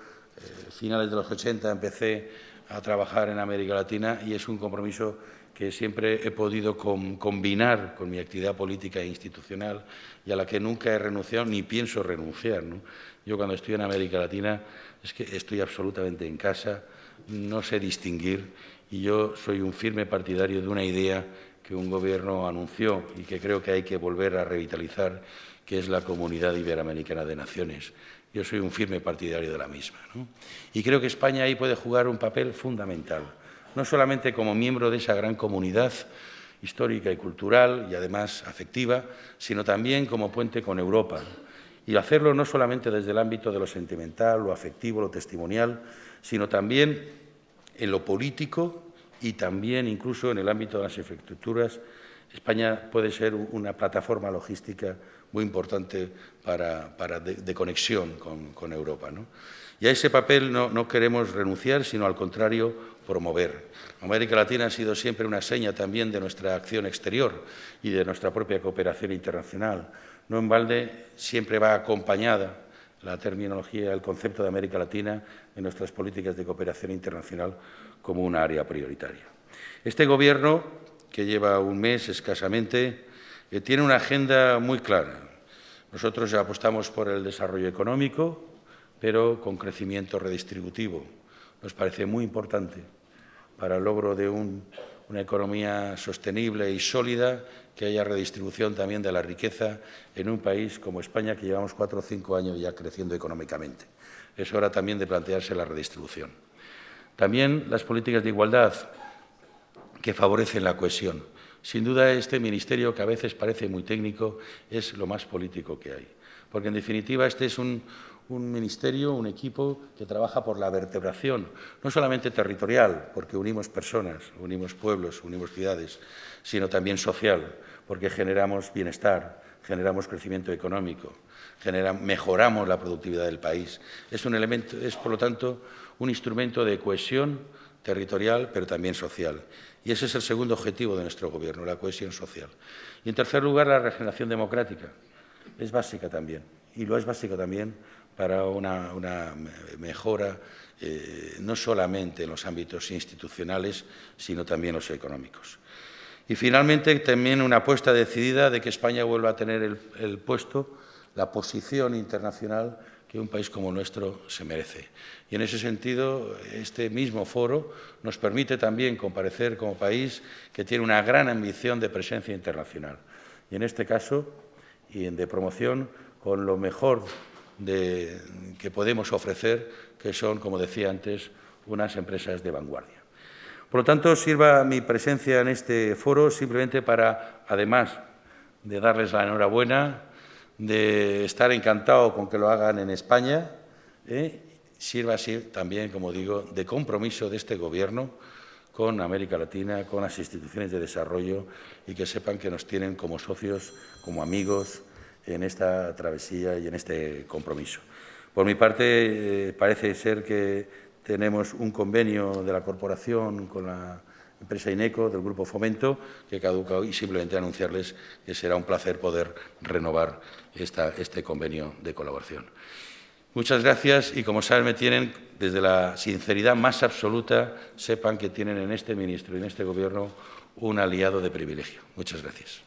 finales de los 80, empecé a trabajar en América Latina y es un compromiso que siempre he podido combinar con mi actividad política e institucional y a la que nunca he renunciado ni pienso renunciar, ¿no? Yo, cuando estoy en América Latina, es que estoy absolutamente en casa, no sé distinguir, y yo soy un firme partidario de una idea que un Gobierno anunció y que creo que hay que volver a revitalizar, que es la Comunidad Iberoamericana de Naciones. Yo soy un firme partidario de la misma, ¿no? Y creo que España ahí puede jugar un papel fundamental, no solamente como miembro de esa gran comunidad histórica y cultural y, además, afectiva, sino también como puente con Europa. Y hacerlo no solamente desde el ámbito de lo sentimental, lo afectivo, lo testimonial, sino también en lo político y también incluso en el ámbito de las infraestructuras. España puede ser una plataforma logística muy importante de conexión con Europa, ¿no? Y a ese papel no queremos renunciar, sino al contrario, promover. América Latina ha sido siempre una seña también de nuestra acción exterior y de nuestra propia cooperación internacional. No en balde siempre va acompañada la terminología, el concepto de América Latina en nuestras políticas de cooperación internacional como una área prioritaria. Este Gobierno, que lleva un mes escasamente, tiene una agenda muy clara. Nosotros ya apostamos por el desarrollo económico, pero con crecimiento redistributivo. Nos parece muy importante para el logro de una economía sostenible y sólida, que haya redistribución también de la riqueza en un país como España, que llevamos 4 o 5 años ya creciendo económicamente. Es hora también de plantearse la redistribución. También las políticas de igualdad que favorecen la cohesión. Sin duda, este ministerio, que a veces parece muy técnico, es lo más político que hay. Porque, en definitiva, este es un ministerio, un equipo que trabaja por la vertebración, no solamente territorial, porque unimos personas, unimos pueblos, unimos ciudades, sino también social, porque generamos bienestar, generamos crecimiento económico, mejoramos la productividad del país. Es, por lo tanto, un instrumento de cohesión territorial, pero también social. Y ese es el segundo objetivo de nuestro Gobierno, la cohesión social. Y, en tercer lugar, la regeneración democrática. Es básica también, y lo es básico también para una mejora no solamente en los ámbitos institucionales, sino también los económicos. Y, finalmente, también una apuesta decidida de que España vuelva a tener el puesto, la posición internacional que un país como el nuestro se merece. Y, en ese sentido, este mismo foro nos permite también comparecer como país que tiene una gran ambición de presencia internacional. Y, en este caso, y de promoción, con lo mejor que podemos ofrecer, que son, como decía antes, unas empresas de vanguardia. Por lo tanto, sirva mi presencia en este foro simplemente para, además de darles la enhorabuena, de estar encantado con que lo hagan en España, sirva así también, como digo, de compromiso de este Gobierno con América Latina, con las instituciones de desarrollo, y que sepan que nos tienen como socios, como amigos en esta travesía y en este compromiso. Por mi parte, parece ser que tenemos un convenio de la corporación con la empresa Ineco, del Grupo Fomento, que caduca hoy, y simplemente anunciarles que será un placer poder renovar este convenio de colaboración. Muchas gracias y, como saben, me tienen, desde la sinceridad más absoluta, sepan que tienen en este ministro y en este Gobierno un aliado de privilegio. Muchas gracias.